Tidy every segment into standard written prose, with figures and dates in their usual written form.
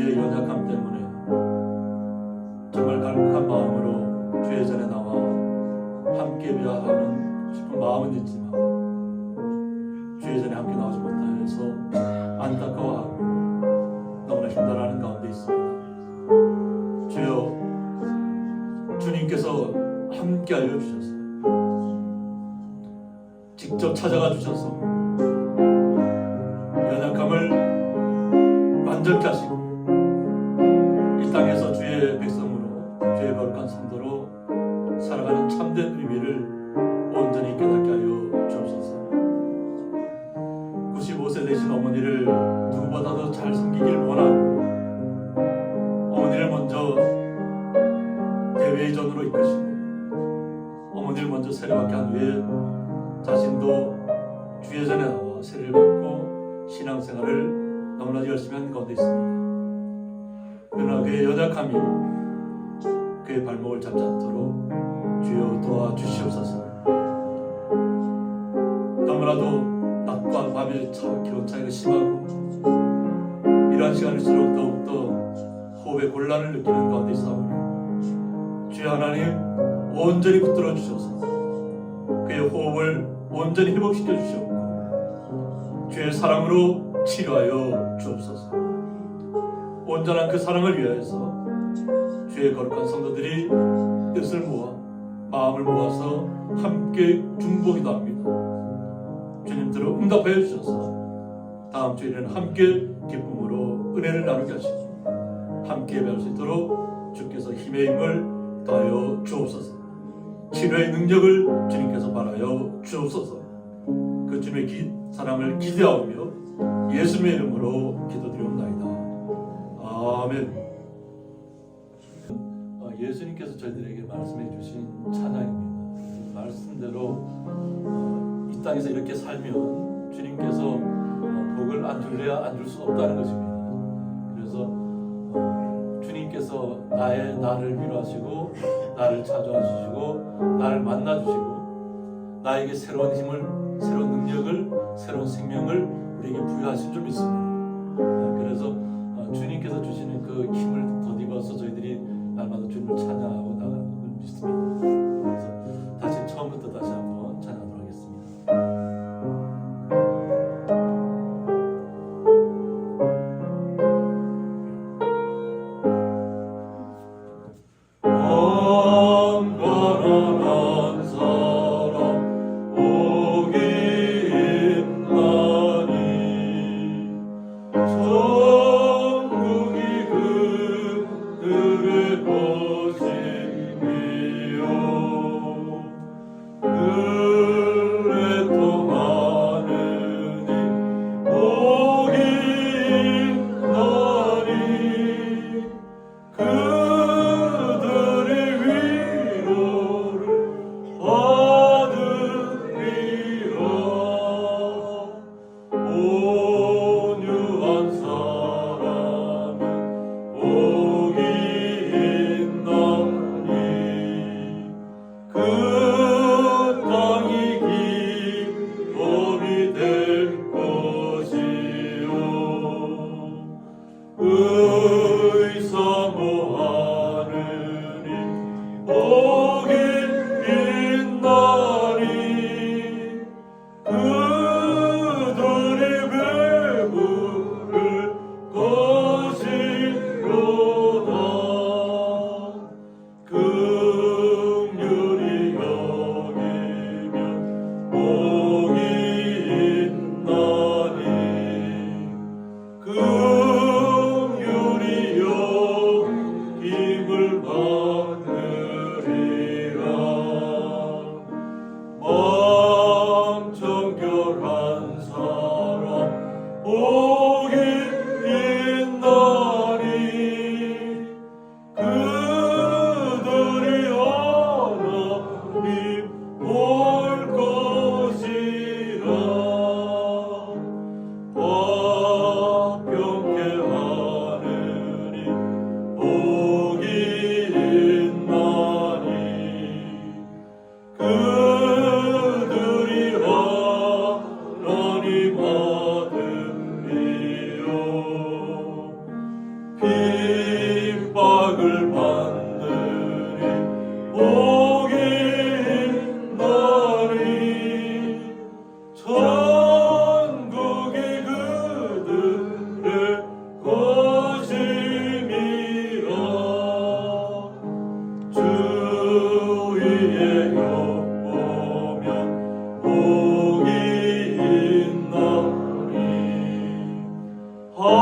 우리의 연약함 때문에 정말 갈급한 마음으로 주의 전에 나와 함께 배워하는 싶은 마음은 있지만 주의 전에 함께 나오지 못하여서 안타까워하고 너무나 힘들어하는 가운데 있습니다. 주여, 주님께서 함께 알려주셔서 직접 찾아가 주셔서 연약함을 완전케 하시고 이 땅에서 주의 백성으로, 주의 거룩한 성도로 살아가는 참된 의미를 온전히 깨닫게 하여 주옵소서. 95세 되신 어머니를 누구보다도 잘 섬기길 원하고 어머니를 먼저 대회전으로 이끄시고 어머니를 먼저 세례받게 한 후에 자신도 주의 전에 나와 세례를 받고 신앙생활을 너무나 열심히 한 가운데 있습니다. 그러나 그의 연약함이 그의 발목을 잡지 않도록 주여 도와주시옵소서. 너무나도 낮과 밤의 기온 차이가 심하고 이러한 시간일수록 더욱더 호흡의 곤란을 느끼는 가운데 있사오니 주여 하나님 온전히 붙들어 주셔서 그의 호흡을 온전히 회복시켜 주시옵고 주의 사랑으로 치료하여 주옵소서. 온전한 그 사랑을 위하여서 주의 거룩한 성도들이 뜻을 모아 마음을 모아서 함께 중보기도 합니다. 주님 들어 응답하여 주셔서 다음 주에는 함께 기쁨으로 은혜를 나누게 하시고 함께 예배할 수 있도록 주께서 힘의 힘을 더하여 주옵소서. 치료의 능력을 주님께서 바라여 주옵소서. 그 주님의 사랑을 기대하며 예수님의 이름으로 기도드리옵나이다. 아멘. 예수님께서 저희들에게 말씀해 주신 찬양입니다. 말씀대로 이 땅에서 이렇게 살면 주님께서 복을 안 줄래야 안 줄 수 없다는 것입니다. 그래서 주님께서 나를 위로하시고 나를 찾아와 주시고 나를 만나 주시고 나에게 새로운 힘을, 새로운 능력을, 새로운 생명을 우리에게 부여하실 줄 믿습니다. 그래서 주님께서 주시는 그 힘을 덧입어서 저희들이 날마다 주님을 찬양하고 나가는 걸 믿습니다. 그래서 다시 처음부터 다시 한번 찬양하도록 하겠습니다.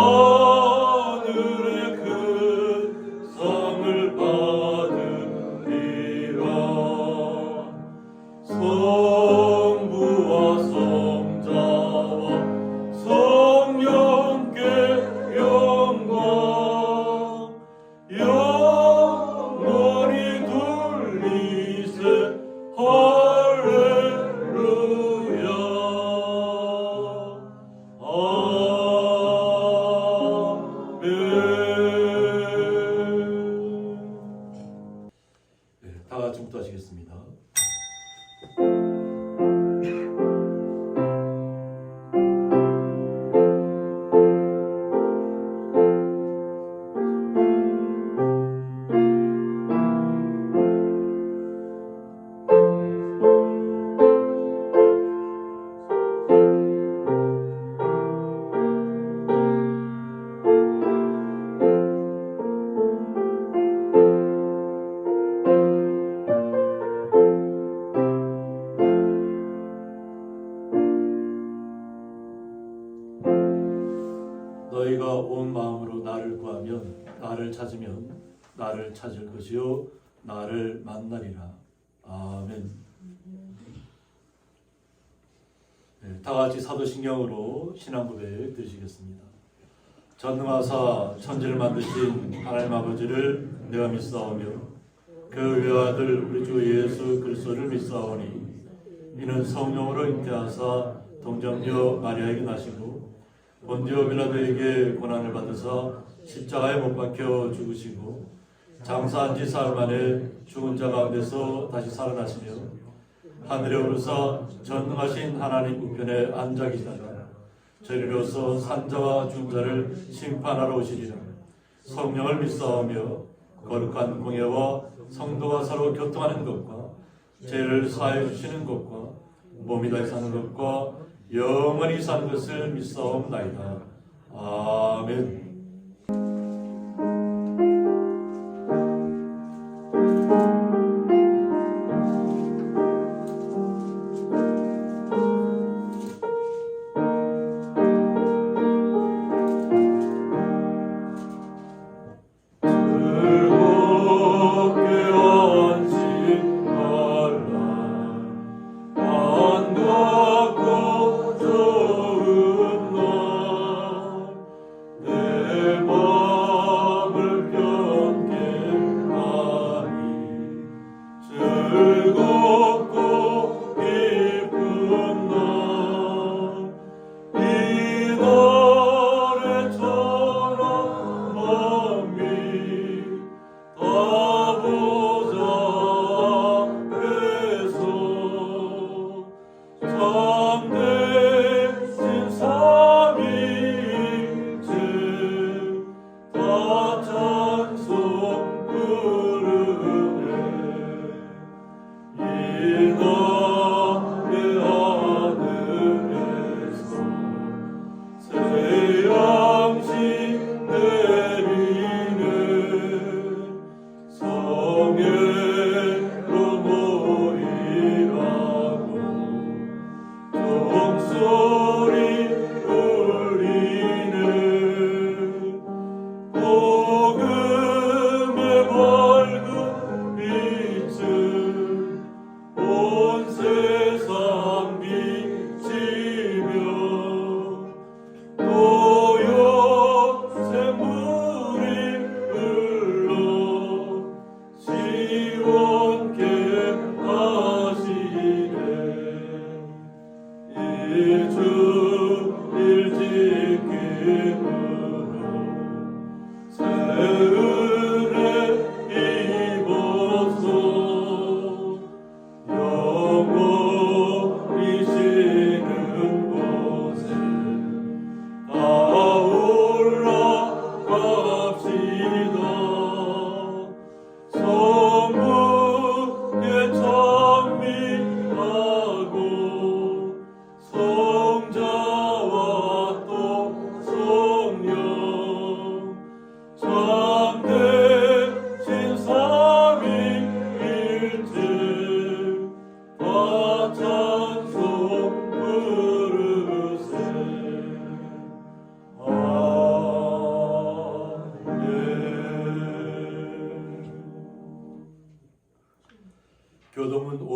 하늘의 큰 상을 받으리라. 성부와 성자와 성령께 영광 영원히 돌리세. 할렐루야. 아멘. 네, 다 같이 묵도하시겠습니다. 너희가 온 마음으로 나를 구하면 나를 찾으면 나를 찾을 것이요 나를 만나리라. 아멘. 네, 다 같이 사도신경으로 신앙 고백 드리시겠습니다. 전능하사 천지를 만드신 하나님 아버지를 내가 믿사오며 그 외아들 우리 주 예수 그리스도를 믿사오니 이는 성령으로 잉태하사 동정녀 마리아에게 나시고 본디오 빌라도에게 고난을 받으사 십자가에 못 박혀 죽으시고 장사한 지 사흘 만에 죽은 자 가운데서 다시 살아나시며 하늘에 오르사 전능하신 하나님 우편에 앉아 계시다가 저리로서 산자와 중자를 심판하러 오시리라. 성령을 믿사오며 거룩한 공예와 성도가 서로 교통하는 것과 죄를 사해 주시는 것과 몸이 다시 사는 것과 영원히 사는 것을 믿사옵나이다. 아멘. 내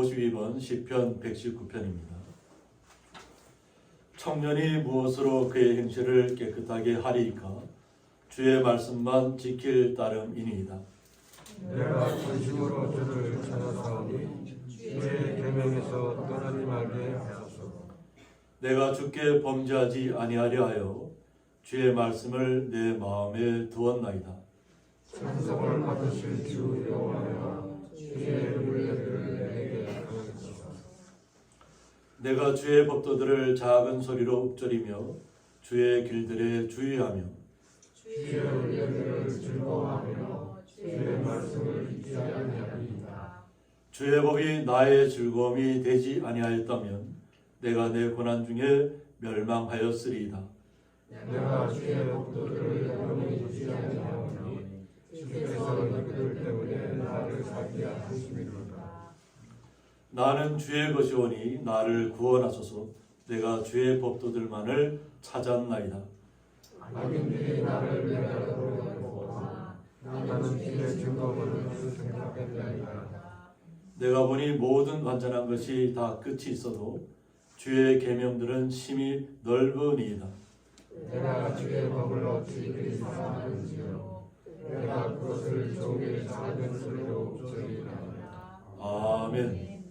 52번 시편 119편입니다. 청년이 무엇으로 그의 행실을 깨끗하게 하리이까? 주의 말씀만 지킬 따름이니이다. 내가 진심으로 주를 찾아사오니 주의 계명에서 떠나지 말게 하소서. 내가 주께 범죄하지 아니하려 하여 주의 말씀을 내 마음에 두었나이다. 찬송을 받으실 주 여호와여, 주의 윤례를 내게 하소서. 내가 주의 법도들을 작은 소리로 읊조리며 주의 길들에 주의하며 주의 윤례를 즐거워하며 주의 말씀을 잊지 아니하리이다. 주의 법이 나의 즐거움이 되지 아니하였다면 내가 내 고난 중에 멸망하였으리이다. 내가 주의 법도들을 영원히 잊지 아니하오니 주께서 이들 때문에 나를 살게 하심이로다. 나는 주의 것이오니 나를 구원하소서. 내가 주의 법도들만을 찾았나이다. 악인들이 나를 매달리고 나는 주의 증거문을 생각했나이다. 내가 보니 모든 완전한 것이 다 끝이 있어도 주의 계명들은 심히 넓으니이다. 내가 주의 법을 어찌 그리 사랑하는지요. 내가 그것을 종일 작은 소리로 읊조리나이다. 아멘.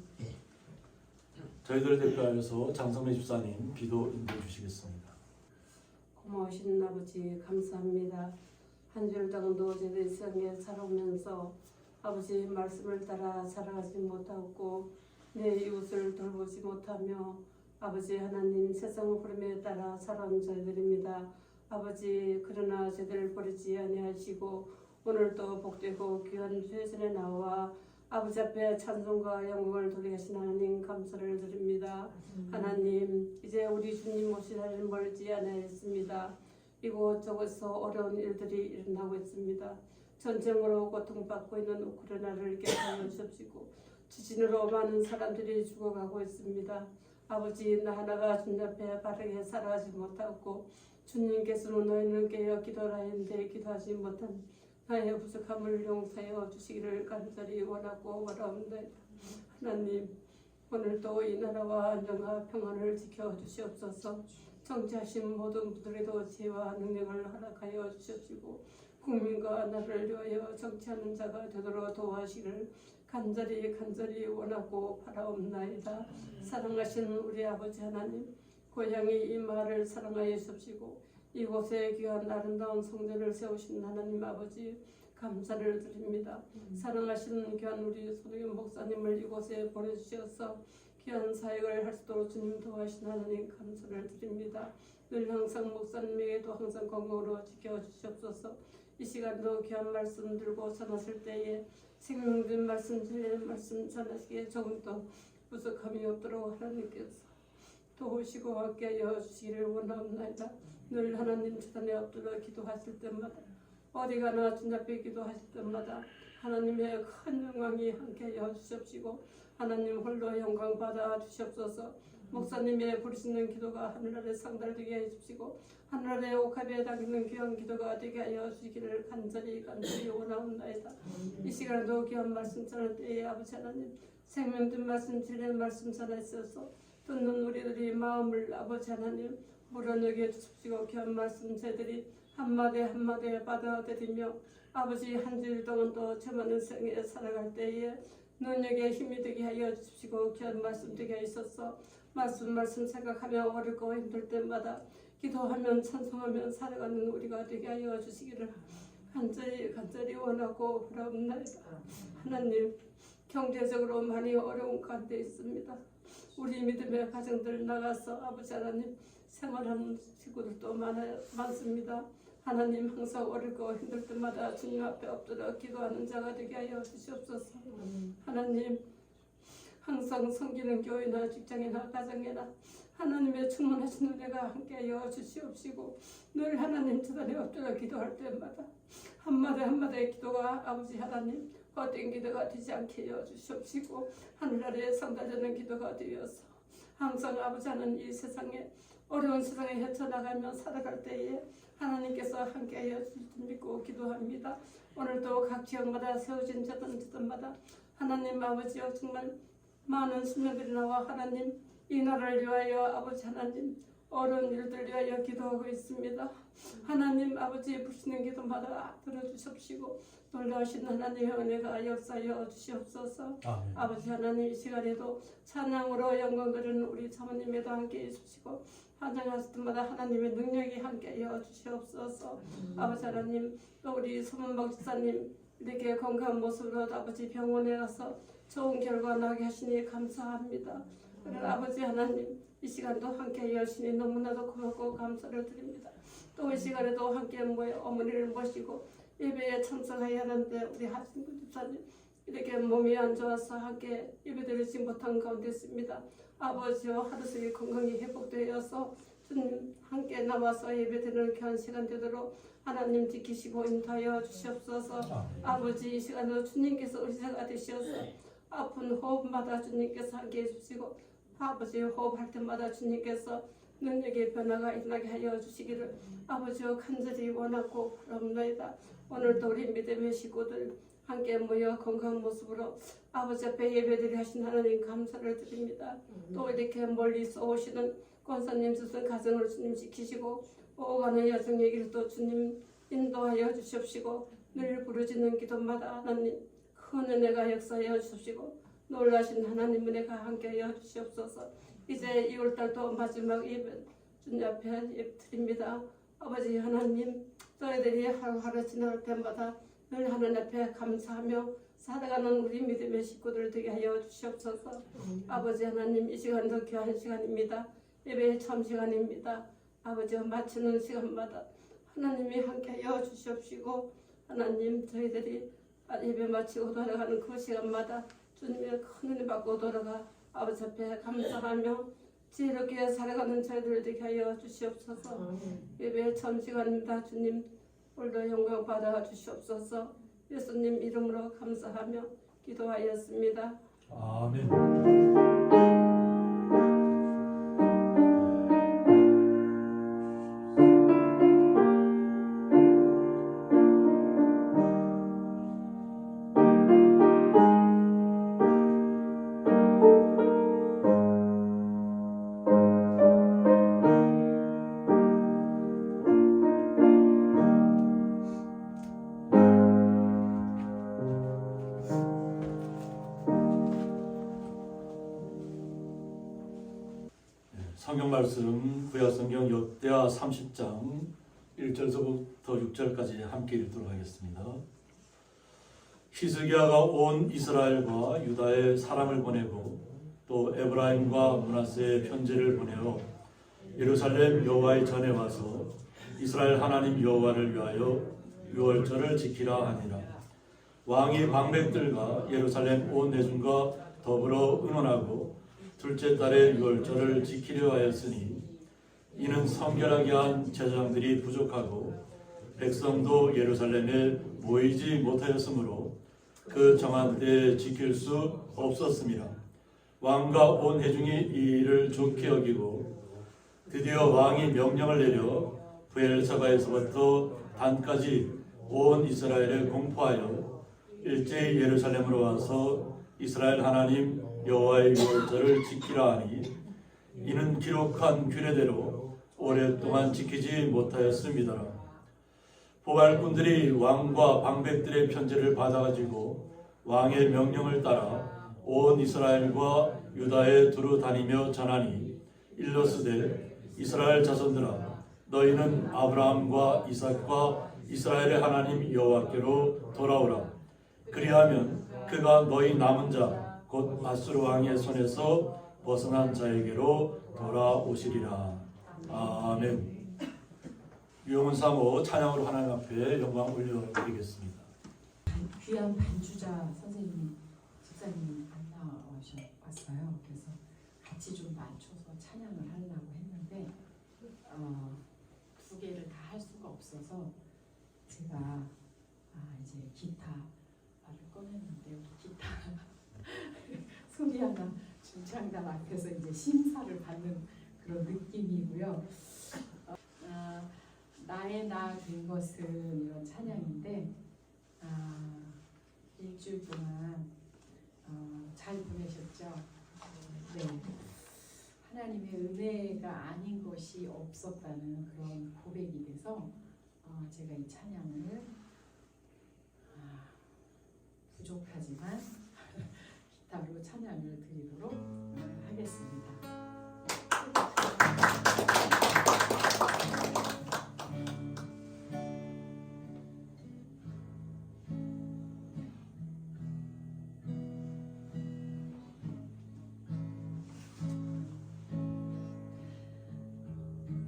저희들 대표하여서 장성래 집사님 기도 인도해 주시겠습니다. 고마우신 아버지 감사합니다. 한 주일 동안도 저희들 세상에 살아오면서 아버지 말씀을 따라 살아가지 못하고 내 이웃을 돌보지 못하며 아버지 하나님 세상 흐름에 따라 살아온 저희들입니다. 아버지 그러나 저희들을 버리지 아니하시고 오늘도 복되고 귀한 주의 전에 나와 아버지 앞에 찬송과 영광을 돌리게 하신 하나님 감사를 드립니다. 하나님 이제 우리 주님 오실 날은 멀지 않았습니다. 이곳저곳에서 어려운 일들이 일어나고 있습니다. 전쟁으로 고통받고 있는 우크라이나를 깨닫게 주십시고 지진으로 많은 사람들이 죽어가고 있습니다. 아버지 나 하나가 주님 앞에 바르게 살아가지 못하고 주님께서는 너희는 깨어 기도하라 했는데 기도하지 못한 나의 부족함을 용서하여 주시기를 간절히 원하고 바라옵니다. 하나님 오늘도 이 나라와 안정과 평안을 지켜주시옵소서. 정치하신 모든 분들에도 지혜와 능력을 허락하여 주시옵시고 국민과 나라를 위하여 정치하는 자가 되도록 도와주시기를 간절히 원하고 바라옵나이다. 사랑하신 우리 아버지 하나님 고향이 이 마을을 사랑하여 주십시고 이곳에 귀한 아름다운 성전을 세우신 하나님 아버지 감사를 드립니다. 사랑하시는 귀한 우리 손흥현 목사님을 이곳에 보내주셔서 귀한 사역을 할 수 있도록 주님 도와주신 하나님 감사를 드립니다. 늘 항상 목사님에게도 항상 건강으로 지켜주시옵소서. 이 시간도 귀한 말씀 들고 전하실 때에 생명된 말씀 진리의 말씀 전하시기에 조금도 부족함이 없도록 하나님께서 도우시고 함께하여 주시기를 원하옵나이다. 늘 하나님 주단에 엎드려 기도하실 때마다 어디 가나 주님 앞에 기도하실 때마다 하나님의 큰 영광이 함께하여 주시옵시고 하나님 홀로 영광 받아 주시옵소서. 목사님의 부르시는 기도가 하늘나라에 상달되게 해 주시고 하늘나라의 옥합에 담기는 귀한 기도가 되게 하여 주시기를 간절히 원하옵나이다. 이 시간에도 귀한 말씀 전할 때에 아버지 하나님 생명된 말씀 진리의 말씀 전하셔서 듣는 우리들이 마음을 아버지 하나님 물어내게 주십시오. 귀한 말씀 저희들이 한마디 한마디 받아들이며 아버지 한 주일 동안 또 저만한 생에 살아갈 때에 능력에 힘이 되게 하여 주십시오. 귀한 말씀 되게 하셔서 말씀 생각하며 어렵고 힘들 때마다 기도하면 찬송하면 살아가는 우리가 되게 하여 주시기를 간절히 원하고 바라옵나이다. 하나님 경제적으로 많이 어려운 가운데 있습니다. 우리 믿음의 가정들 나가서 아버지 하나님 생활하는 친구들도 많습니다. 하나님 항상 어렵고 힘들 때마다 주님 앞에 엎드려 기도하는 자가 되게 하여 주시옵소서. 하나님 항상 섬기는 교회나 직장이나 가정이나 하나님의 충만하신 은혜가 함께하여 주시옵시고 늘 하나님 주단에 엎드려 기도할 때마다 한마디 기도가 아버지 하나님 헛된 기도가 되지 않게 하여 주시옵시고 하늘나라에 상달되는 기도가 되어서 항상 아버지 하나님 이 세상에 어려운 세상에 헤쳐나가며 살아갈 때에 하나님께서 함께하여 주실 줄 믿고 기도합니다. 오늘도 각 지역마다 세워진 자들마다 하나님 아버지여 정말 많은 신령들이 나와 하나님 이 나라를 위하여 아버지 하나님 어려운 일들 위하여 기도하고 있습니다. 하나님 아버지의 부르시는 기도마다 들어주십시고 놀라우신 하나님의 은혜가 역사하여 주시옵소서. 아멘. 아버지 하나님 이 시간에도 찬양으로 영광 그리는 우리 사모님에도 함께 해주시고 환장하실 때마다 하나님의 능력이 함께하여 주시옵소서. 아버지 하나님 또 우리 소문박 집사님 이렇게 건강한 모습으로 아버지 병원에 가서 좋은 결과 나게 하시니 감사합니다. 그러나 아버지 하나님 이 시간도 함께 하시니 너무나도 고맙고 감사를 드립니다. 또 이 시간에도 함께 모여 어머니를 모시고 예배에 참석해야 하는데 우리 하진구 집사님 이렇게 몸이 안 좋아서 함께 예배드리지 못한 가운데 있습니다. 아버지와 하루속히 건강이 회복되어서 주님 함께 나와서 예배드리는 귀한 시간 되도록 하나님 지키시고 인도하여 주시옵소서. 아버지 이 시간도 주님께서 의사가 되셔서 아픈 호흡마다 주님께서 함께 해주시고 아버지 호흡할 때마다 주님께서 능력의 변화가 일어나게 하여 주시기를 아버지와 간절히 원하고 바랍니다. 오늘도 우리 믿음의 식구들 함께 모여 건강한 모습으로 아버지 앞에 예배드리 하신 하나님 감사를 드립니다. 또 이렇게 멀리서 오시는 권사님 스승 가정을 주님 지키시고 오가는 여정의 길도 주님 인도하여 주시옵시고 늘 부르짖는 기도마다 하나님 큰 은혜가 역사하여 주시옵시고 놀라신 하나님 은혜가 함께하여 주시옵소서. 이제 2월달도 마지막 예배 주님 앞에 예배드립니다. 아버지 하나님 저희들이 하루하루 지날 때마다 늘 하나님 앞에 감사하며 살아가는 우리 믿음의 식구들 되게 하여 주시옵소서. 아버지 하나님 이 시간도 귀한 시간입니다. 예배의 참 시간입니다. 아버지와 마치는 시간마다 하나님이 함께하여 주시옵시고 하나님 저희들이 예배 마치고 돌아가는 그 시간마다 주님의 큰 은혜 받고 돌아가 아버지 앞에 감사하며 지혜롭게 살아가는 저희들 되게 하여 주시옵소서. 예배의 참 시간입니다. 주님 오늘도 영광 받아 주시옵소서. 예수님 이름으로 감사하며 기도하였습니다. 아멘. 성경 말씀 구약성경 역대하 30장 1절서부터 6절까지 함께 읽도록 하겠습니다. 히스기야가 온 이스라엘과 유다에 사람을 보내고 또 에브라임과 므낫세에 편지를 보내어 예루살렘 여호와의 전에 와서 이스라엘 하나님 여호와를 위하여 유월절을 지키라 하니라. 왕이 방백들과 예루살렘 온 대중과 더불어 의논하고 둘째 달에 유월절을 지키려 하였으니 이는 성결하게 한 제사장들이 부족하고 백성도 예루살렘에 모이지 못하였으므로 그 정한 때에 지킬 수 없었습니다. 왕과 온 회중이 이 일을 좋게 여기고 드디어 왕이 명령을 내려 브엘사바에서부터 단까지 온 이스라엘에 공포하여 일제히 예루살렘으로 와서 이스라엘 하나님 여호와의 유월절을 지키라 하니 이는 기록한 규례대로 오랫동안 지키지 못하였습니다. 보갈꾼들이 왕과 방백들의 편지를 받아가지고 왕의 명령을 따라 온 이스라엘과 유다에 두루 다니며 전하니 일러스되 이스라엘 자손들아 너희는 아브라함과 이삭과 이스라엘의 하나님 여호와께로 돌아오라. 그리하면 그가 너희 남은 자 곧 아수르 왕의 손에서 벗어난 자에게로 돌아오시리라. 아멘. 유용은 사모 찬양으로 하나님 앞에 영광 올려드리겠습니다. 귀한 반주자 선생님, 집사님이 왔어요. 그래서 같이 좀 맞춰서 찬양을 하려고 했는데 두 개를 다 할 수가 없어서 제가 이제 기타를 꺼냈는데 우리 기타 소리하나 중창단 앞에서 이제 심사를 받는 그런 느낌이고요. 나의 나 된 것은 이런 찬양인데 일주일 동안 잘 보내셨죠? 네, 하나님의 은혜가 아닌 것이 없었다는 그런 고백이 돼서 제가 이 찬양을 부족하지만 기타로 찬양을 드리도록 하겠습니다.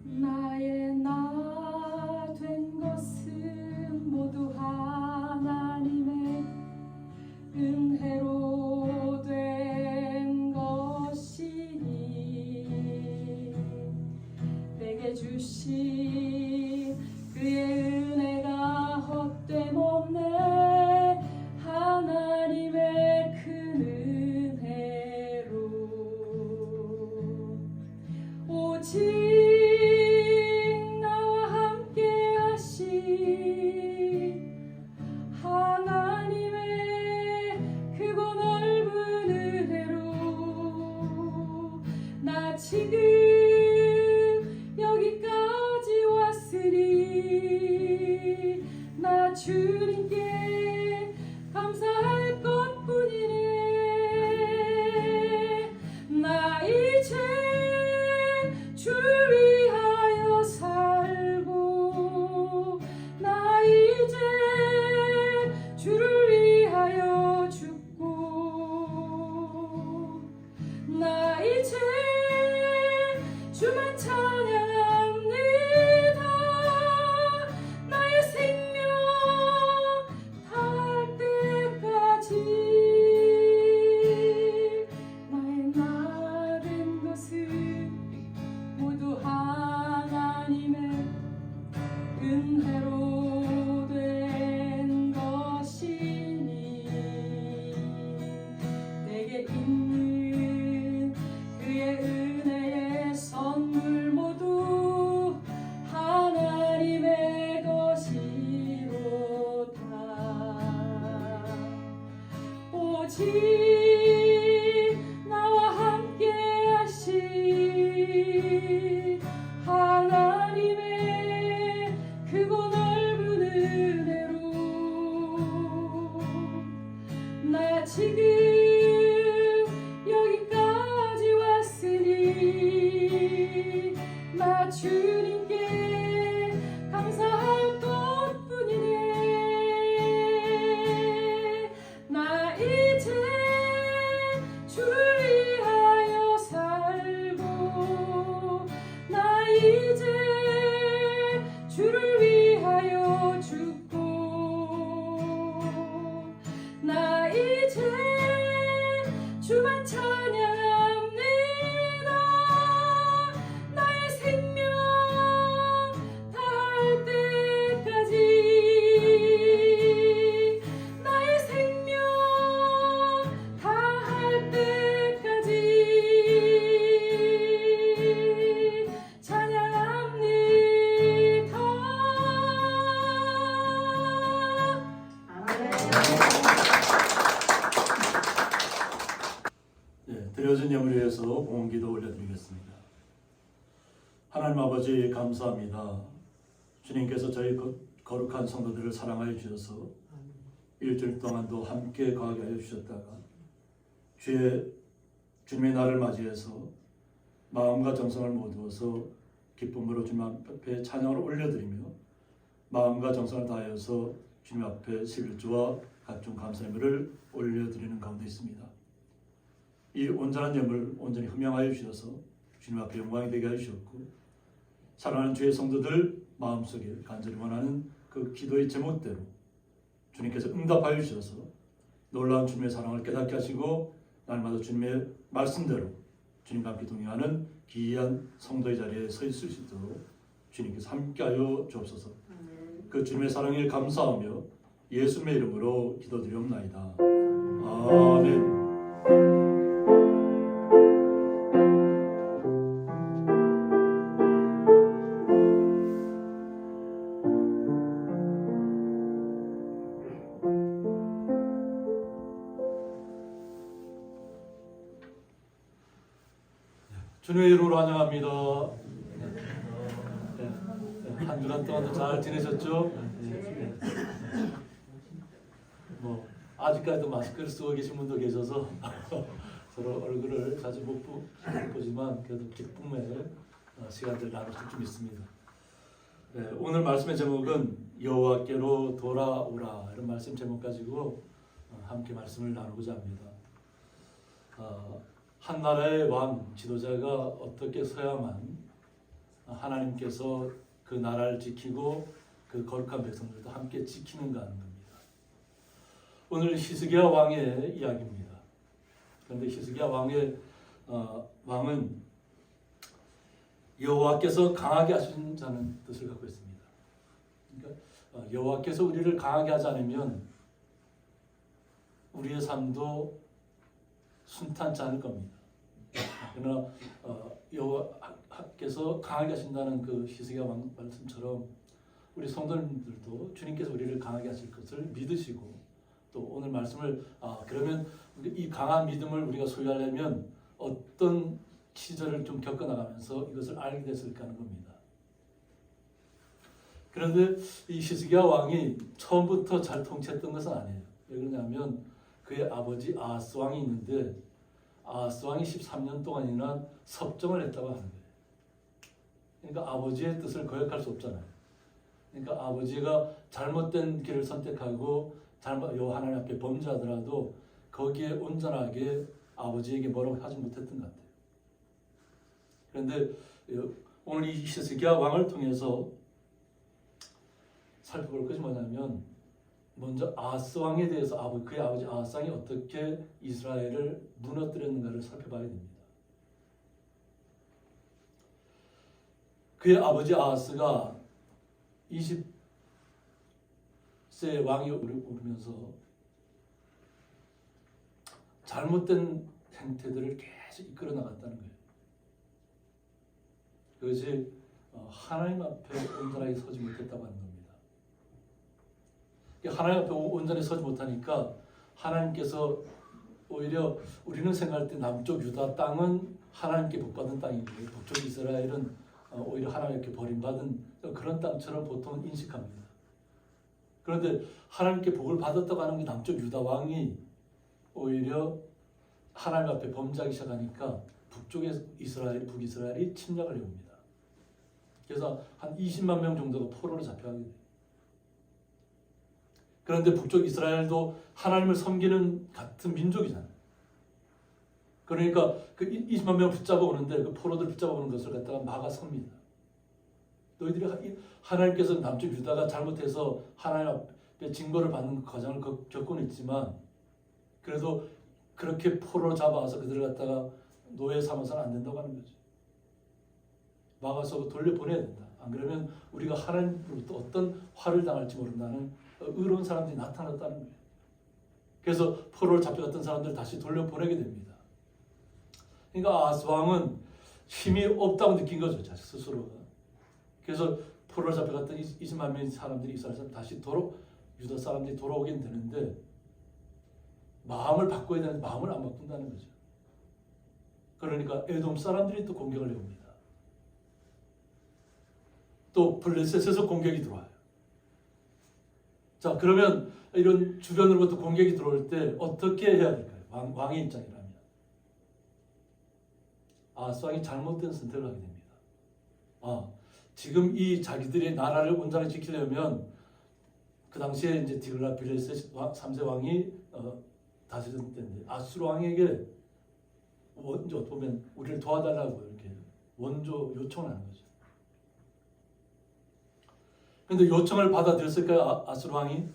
나의 나 된 것은 모두 하나님의 은혜로 된 것이니 내게 주신 그의 은혜가 헛됨 없네. 하나님의 큰 은혜로 오직 지금 여기까지 왔으니 나 주님께 감사할 것뿐이네. 나 이제 주를 위하여 살고 나 이제 주를 위하여 죽고 나 이제 주만 찬양합니다. 나의 생명 다할 때까지 나의 나 된 것은 모두 하나님의 은혜로 된 것이니 내게 있는 그의 은혜의 선물 모두 하나님의 것이로다. 오직 나와 함께 하신 하나님의 크고 넓은 은혜로 나 지금 여기까지 왔으니 나 주님께 감사할 것뿐이네. 나 이제 주를 위하여 살고 나 이제 주를 위하여 죽고 나 이제 주만 찬양합니다. 나의 생명 다할 때까지 나의 생명 다할 때까지 찬양합니다. 네, 드려진 예물 위해서 봉기도 올려드리겠습니다. 하나님 아버지 감사합니다. 주님께서 저희 거룩한 성도들을 사랑하여 주셔서 일주일 동안도 함께 거하게 하여 주셨다가 주님의 날을 맞이해서 마음과 정성을 모두어서 기쁨으로 주님 앞에 찬양을 올려드리며 마음과 정성을 다하여서 주님 앞에 11조와 각종 감사예물을 올려드리는 가운데 있습니다. 이 온전한 예물 온전히 흠양하여 주셔서 주님 앞에 영광이 되게 하셨고 사랑하는 주의 성도들 마음속에 간절히 원하는 그 기도의 제목대로 주님께서 응답하여 주셔서 놀라운 주님의 사랑을 깨닫게 하시고 날마다 주님의 말씀대로 주님과 함께 동행하는 기이한 성도의 자리에 서 있을 수 있도록 주님께서 함께하여 주옵소서. 그 주님의 사랑에 감사하며 예수님의 이름으로 기도드리옵나이다. 아멘. 주님의 이름으로 환영합니다. 한 주간 동안도 잘 지내셨죠? 뭐 아직까지도 마스크를 쓰고 계신 분도 계셔서 서로 얼굴을 자주 못 보지만 그래도 기쁨의 시간들 나누실 좀 있습니다. 네, 오늘 말씀의 제목은 여호와께로 돌아오라 이런 말씀 제목 가지고 함께 말씀을 나누고자 합니다. 한 나라의 왕 지도자가 어떻게 서야만 하나님께서 그 나라를 지키고 그 거룩한 백성들도 함께 지키는가 하는 겁니다. 오늘 히스기야 왕의 이야기입니다. 그런데 히스기야 왕은 여호와께서 강하게 하신다는 뜻을 갖고 있습니다. 그러니까 여호와께서 우리를 강하게 하지 않으면 우리의 삶도 순탄치 않을 겁니다. 그러나 여호와께서 강하게 하신다는 그 히스기야 왕 말씀처럼 우리 성도님들도 주님께서 우리를 강하게 하실 것을 믿으시고 또 오늘 말씀을 그러면 이 강한 믿음을 우리가 소유하려면 어떤 시절을 좀 겪어나가면서 이것을 알게 됐을까 하는 겁니다. 그런데 이 히스기야 왕이 처음부터 잘 통치했던 것은 아니에요. 왜 그러냐면 그의 아버지 아하스 왕이 있는데 아하스 왕이 13년 동안이나 섭정을 했다고 하는 거예요. 그러니까 아버지의 뜻을 거역할 수 없잖아요. 그러니까 아버지가 잘못된 길을 선택하고 하나님 앞에 범죄하더라도 거기에 온전하게 아버지에게 뭐라고 하지 못했던 것 같아요. 그런데 오늘 이 히스기야 왕을 통해서 살펴볼 것이 뭐냐면 먼저 아하스 왕에 대해서 그의 아버지 아하스 왕이 어떻게 이스라엘을 무너뜨렸는가를 살펴봐야 됩니다. 그의 아버지 아하스가 20세 왕이 오르면서 잘못된 행태들을 계속 이끌어 나갔다는 거예요. 그것이 하나님 앞에 온전하게 서지 못했다고 하는 겁니다. 하나님 앞에 온전히 서지 못하니까 하나님께서 오히려 우리는 생각할 때 남쪽 유다 땅은 하나님께 복받은 땅이고 북쪽 이스라엘은 오히려 하나님께 버림받은 그런 땅처럼 보통 인식합니다. 그런데 하나님께 복을 받았다고 하는 게 남쪽 유다 왕이 오히려 하나님 앞에 범죄하기 시작하니까 북이스라엘이 침략을 해옵니다. 그래서 한 20만 명 정도가 포로로 잡혀가게 돼요. 그런데 북쪽 이스라엘도 하나님을 섬기는 같은 민족이잖아요. 그러니까 그 20만 명 붙잡아 오는데 그 포로들 붙잡아 오는 것을 갖다가 막아섭니다. 너희들이 하나님께서 남쪽 유다가 잘못해서 하나님 앞에 징벌을 받는 과정을 겪고는 있지만 그래도 그렇게 포로 잡아와서 그들을 갖다가 노예 삼아서는 안 된다고 하는 거죠. 막아서 돌려보내야 된다. 안 그러면 우리가 하나님으로부터 어떤 화를 당할지 모른다는 의로운 사람들이 나타났다는 거예요. 그래서 포로를 잡혀갔던 사람들을 다시 돌려보내게 됩니다. 그러니까 아하스 왕은 힘이 없다고 느낀 거죠. 자기 스스로가. 그래서 포로를 잡혀갔던 20만 명의 사람들이 이스라엘 사람 다시 유다 사람들이 돌아오긴 되는데 마음을 바꿔야 되는데 마음을 안 바꾼다는 거죠. 그러니까 에돔 사람들이 또 공격을 해옵니다. 또 블레셋에서 공격이 들어와요. 자, 그러면 이런 주변으로부터 공격이 들어올 때 어떻게 해야 될까요? 왕의 입장이라면. 아하스 왕이 잘못된 선택을 하게 됩니다. 지금 이 자기들의 나라를 온전히 지키려면 그 당시에 이제 디글라필레셋 3세 왕이 다스리던 때인데 아수르 왕에게 어떻게 보면 우리를 도와달라고 이렇게 원조 요청을 하는 거죠. 그런데 요청을 받아들였을까요? 아수르 왕이?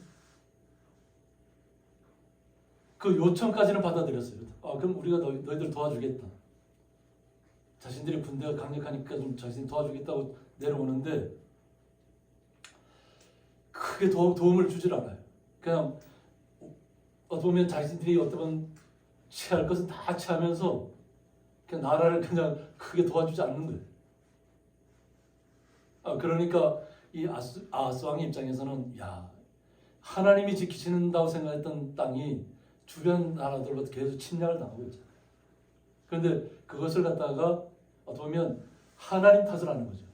그 요청까지는 받아들였어요. 그럼 우리가 너희들 도와주겠다. 자신들의 군대가 강력하니까 좀 자신이 도와주겠다고 내려오는데 크게 도움을 주질 않아요. 그냥 어떻게 보면 자신들이 어떤 취할 것은 다 취하면서 그냥 나라를 그냥 크게 도와주지 않는 거예요. 그러니까 이 아하스 왕의 입장에서는 하나님이 지키신다고 생각했던 땅이 주변 나라들로부터 계속 침략을 당하고 있잖아요. 그런데 그것을 갖다가 어떻게 보면 하나님 탓을 하는 거죠.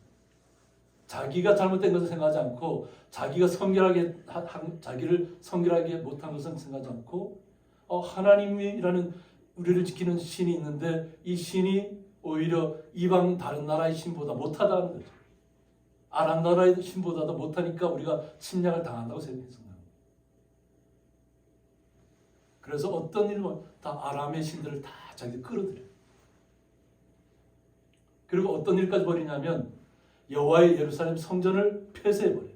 자기가 잘못된 것을 생각하지 않고 자기가 자기를 성결하게 못한 것을 생각하지 않고 하나님이라는 우리를 지키는 신이 있는데 이 신이 오히려 이방 다른 나라의 신보다 못하다는 거죠. 아람 나라의 신보다도 못하니까 우리가 침략을 당한다고 생각했습니다. 그래서 어떤 일은 다 아람의 신들을 다 자기들 끌어들여요. 그리고 어떤 일까지 벌이냐면 여호와의 예루살렘 성전을 폐쇄해버려요.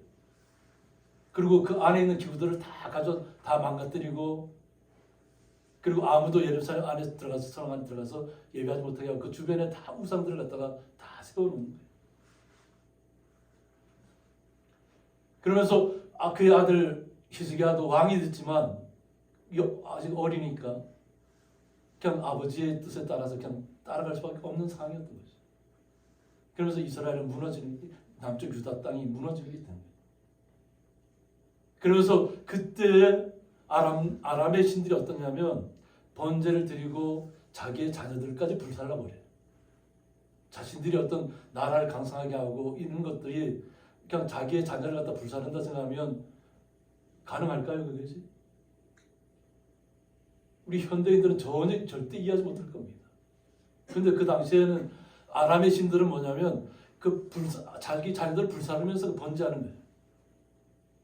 그리고 그 안에 있는 기구들을 다 망가뜨리고, 그리고 아무도 예루살렘 안에 들어가서 성 안에 들어가서 예배하지 못하게 하고 그 주변에 다 우상들을 갖다가 다 세워놓는 거예요. 그러면서 그의 아들 히스기야도 왕이 됐지만 아직 어리니까 그냥 아버지의 뜻에 따라서 그냥 따라갈 수밖에 없는 상황이었던 거죠. 그러면서 이스라엘은 남쪽 유다 땅이 무너지게 된 거예요. 그러면서 그때 아람의 신들이 어떠냐면 번제를 드리고 자기의 자녀들까지 불살라 버려요. 자신들이 어떤 나라를 강성하게 하고 이런 것들이 그냥 자기의 자녀를 갖다 불살한다 생각하면 가능할까요, 그것이? 우리 현대인들은 전혀 절대 이해하지 못할 겁니다. 그런데 그 당시에는 아람의 신들은 뭐냐면 자기 자녀들 불살르면서 번제하는 거예요.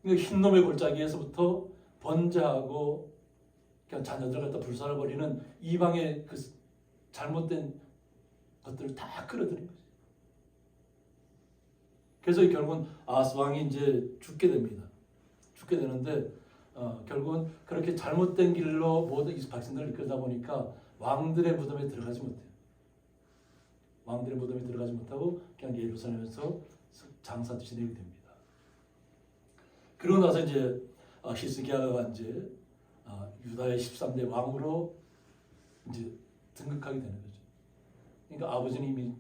그러니까 흰놈의 골짜기에서부터 번제하고 그냥 자녀들 갖다 불살라버리는 이방의 그 잘못된 것들을 다 끌어들인 거죠. 그래서 결국은 아하스 왕이 이제 죽게 됩니다. 죽게 되는데 결국은 그렇게 잘못된 길로 모든 이 백성들을 이끌다 보니까 왕들의 무덤에 들어가지 못해요. 왕들의 무덤에 들어가지 못하고 그냥 예루살렘에서 장사 지내게 됩니다. 그러고 나서 이제 히스기야가 이제 유다의 13대 왕으로 이제 등극하게 되는 거죠. 그러니까 아버지는 이미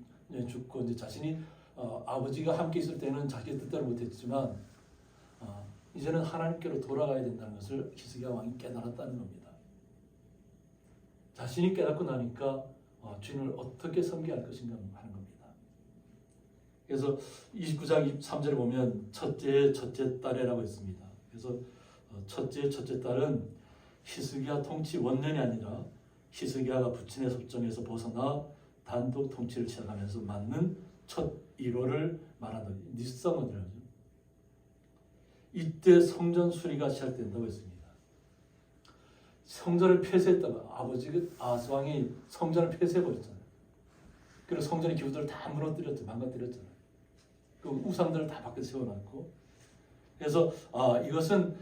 죽고 이제 자신이 아버지가 함께 있을 때는 자기 뜻대로 못했지만 이제는 하나님께로 돌아가야 된다는 것을 히스기야 왕이 깨달았다는 겁니다. 자신이 깨닫고 나니까 주님을 어떻게 섬겨야 할 것인가 하는 겁니다. 그래서 29장 23절에 보면 첫째 딸이라고 했습니다. 그래서 첫째 딸은 히스기야 통치 원년이 아니라 히스기야가 부친의 섭정에서 벗어나 단독 통치를 시작하면서 맞는 첫 1호를 말한다. 니스성어들이죠. 이때 성전 수리가 시작된다고 했습니다. 성전을 폐쇄했다가 아하스 왕이 성전을 폐쇄해버렸잖아요. 그리고 성전의 기구들을 다 망가뜨렸잖아요. 그 우상들을 다 밖에 세워놨고, 그래서 이것은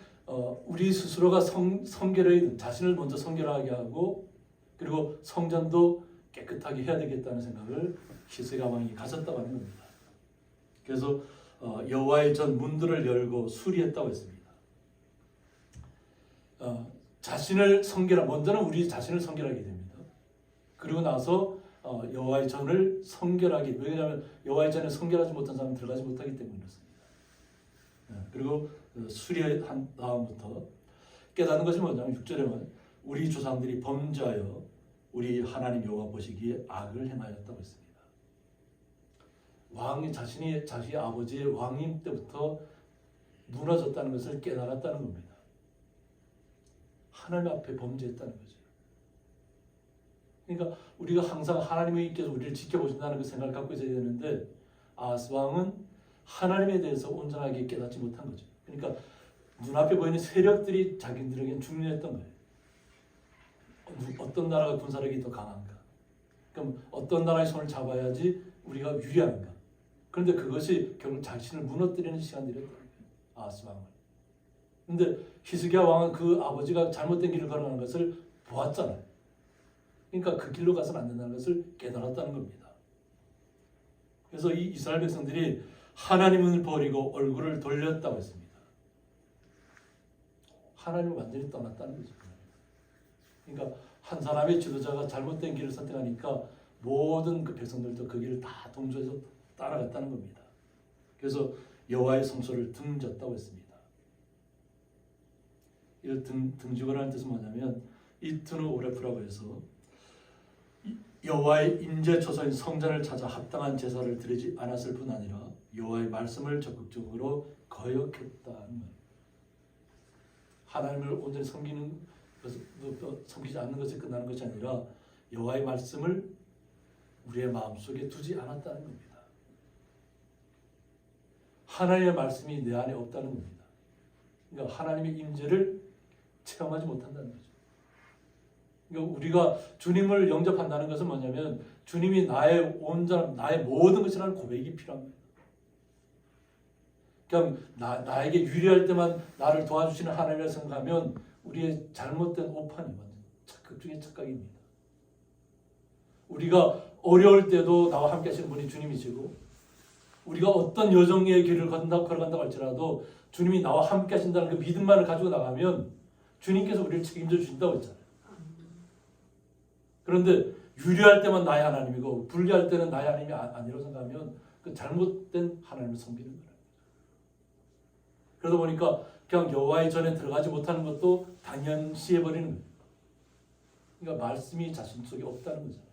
우리 스스로가 자신을 먼저 성결하게 하고, 그리고 성전도 깨끗하게 해야 되겠다는 생각을 히스기야 왕이 가졌다고 하는 겁니다. 그래서 여호와의 전 문들을 열고 수리했다고 했습니다. 먼저는 우리 자신을 성결하게 됩니다. 그리고 나서 여호와의 전을 성결하게, 왜냐하면 여호와의 전에 성결하지 못한 사람은 들어가지 못하기 때문에 그렇습니다. 그리고 수리한 다음부터 깨닫는 것이 뭐냐면 6절에 보면 우리 조상들이 범죄하여 우리 하나님 여호와 보시기에 악을 행하였다고 했습니다. 왕이 자기 아버지의 왕임 때부터 무너졌다는 것을 깨달았다는 겁니다. 하나님 앞에 범죄했다는 거죠. 그러니까 우리가 항상 하나님께서 우리를 지켜보신다는 그 생각을 갖고 있어야 되는데 아하스 왕은 하나님에 대해서 온전하게 깨닫지 못한 거죠. 그러니까 눈앞에 보이는 세력들이 자기들에게는 중요했던 거예요. 어떤 나라가 군사력이 더 강한가? 그럼 어떤 나라의 손을 잡아야지 우리가 유리한가? 그런데 그것이 결국 자신을 무너뜨리는 시간들이었던 거예요. 아하스 왕은. 그런데 히스기야 왕은 그 아버지가 잘못된 길을 걸어가는 것을 보았잖아요. 그러니까 그 길로 가서는 안 된다는 것을 깨달았다는 겁니다. 그래서 이 이스라엘 백성들이 하나님을 버리고 얼굴을 돌렸다고 했습니다. 하나님을 완전히 떠났다는 거죠. 그러니까 한 사람의 지도자가 잘못된 길을 선택하니까 모든 그 백성들도 그 길을 다 동조해서 따라갔다는 겁니다. 그래서 여호와의 성소를 등졌다고 했습니다. 이 등지거라는 뜻은 뭐냐면 이트누 오레프라고 해서 여호와의 임재 처소인 성전을 찾아 합당한 제사를 드리지 않았을 뿐 아니라 여호와의 말씀을 적극적으로 거역했다는 거예요. 하나님을 온전히 섬기지 않는 것에 끝나는 것이 아니라 여호와의 말씀을 우리의 마음속에 두지 않았다는 겁니다. 하나님의 말씀이 내 안에 없다는 겁니다. 그러니까 하나님의 임재를 체험하지 못한다는 거죠. 그러니까 우리가 주님을 영접한다는 것은 뭐냐면 주님이 나의 온전함, 나의 모든 것이라는 고백이 필요합니다. 그냥 나에게 유리할 때만 나를 도와주시는 하나님을 생각하면 우리의 잘못된 오판이 완전 착각 중에 착각입니다. 우리가 어려울 때도 나와 함께 하시는 분이 주님이시고 우리가 어떤 여정의 길을 걸어간다고 할지라도 주님이 나와 함께 하신다는 그 믿음만을 가지고 나가면 주님께서 우리를 책임져 주신다고 했잖아요. 그런데 유리할 때만 나의 하나님이고 불리할 때는 나의 하나님이 아니라고 생각하면 그 잘못된 하나님을 섬기는 거예요. 그러다 보니까 그냥 여호와의 전에 들어가지 못하는 것도 당연시해버리는 거예요. 그러니까 말씀이 자신 속에 없다는 거잖아요.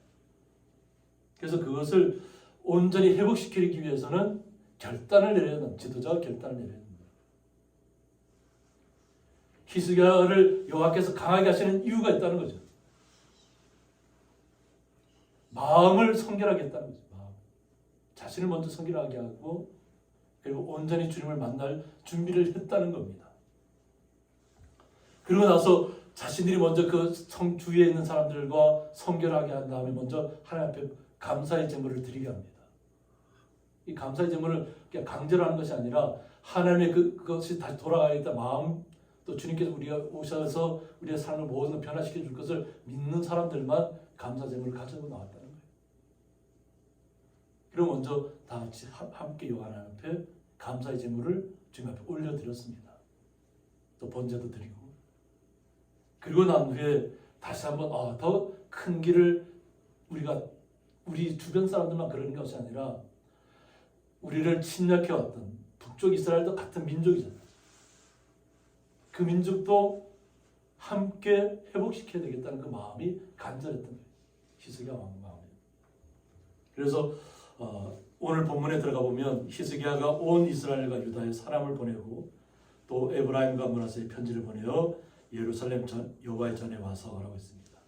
그래서 그것을 온전히 회복시키기 위해서는 결단을 내려야 한다. 지도자가 결단을 내려야 한다. 히스기야를 여호와께서 강하게 하시는 이유가 있다는 거죠. 마음을 성결하게 했다는 거죠. 자신을 먼저 성결하게 하고 그리고 온전히 주님을 만날 준비를 했다는 겁니다. 그리고 나서 자신들이 먼저 그 성 주위에 있는 사람들과 성결하게 한 다음에 먼저 하나님 앞에 감사의 제물을 드리게 합니다. 이 감사의 제물을 그냥 강제로 하는 것이 아니라 하나님의 그것이 다시 돌아가겠다 마음 또 주님께서 우리가 오셔서 우리의 삶을 모든 걸 변화시켜 줄 것을 믿는 사람들만 감사 제물을 가지고 나왔다는 거예요. 그리고 먼저 다 같이 함께 여호와 하나님 앞에 감사의 제물을 주님 앞에 올려드렸습니다. 또 번제도 드리고 그리고 난 후에 다시 한번 더 큰 길을 우리 주변 사람들만 그러는 것이 아니라 우리를 침략해왔던 북쪽 이스라엘도 같은 민족이잖아요. 그 민족도 함께 회복시켜야 되겠다는 그 마음이 간절했던 거예요. 히스기야 왕 마음이. 그래서 오늘 본문에 들어가 보면 히스기야가 온 이스라엘과 유다에 사람을 보내고 또 에브라임과 므낫세에 편지를 보내어 예루살렘 여호와의 전에 와서 하라고 했습니다.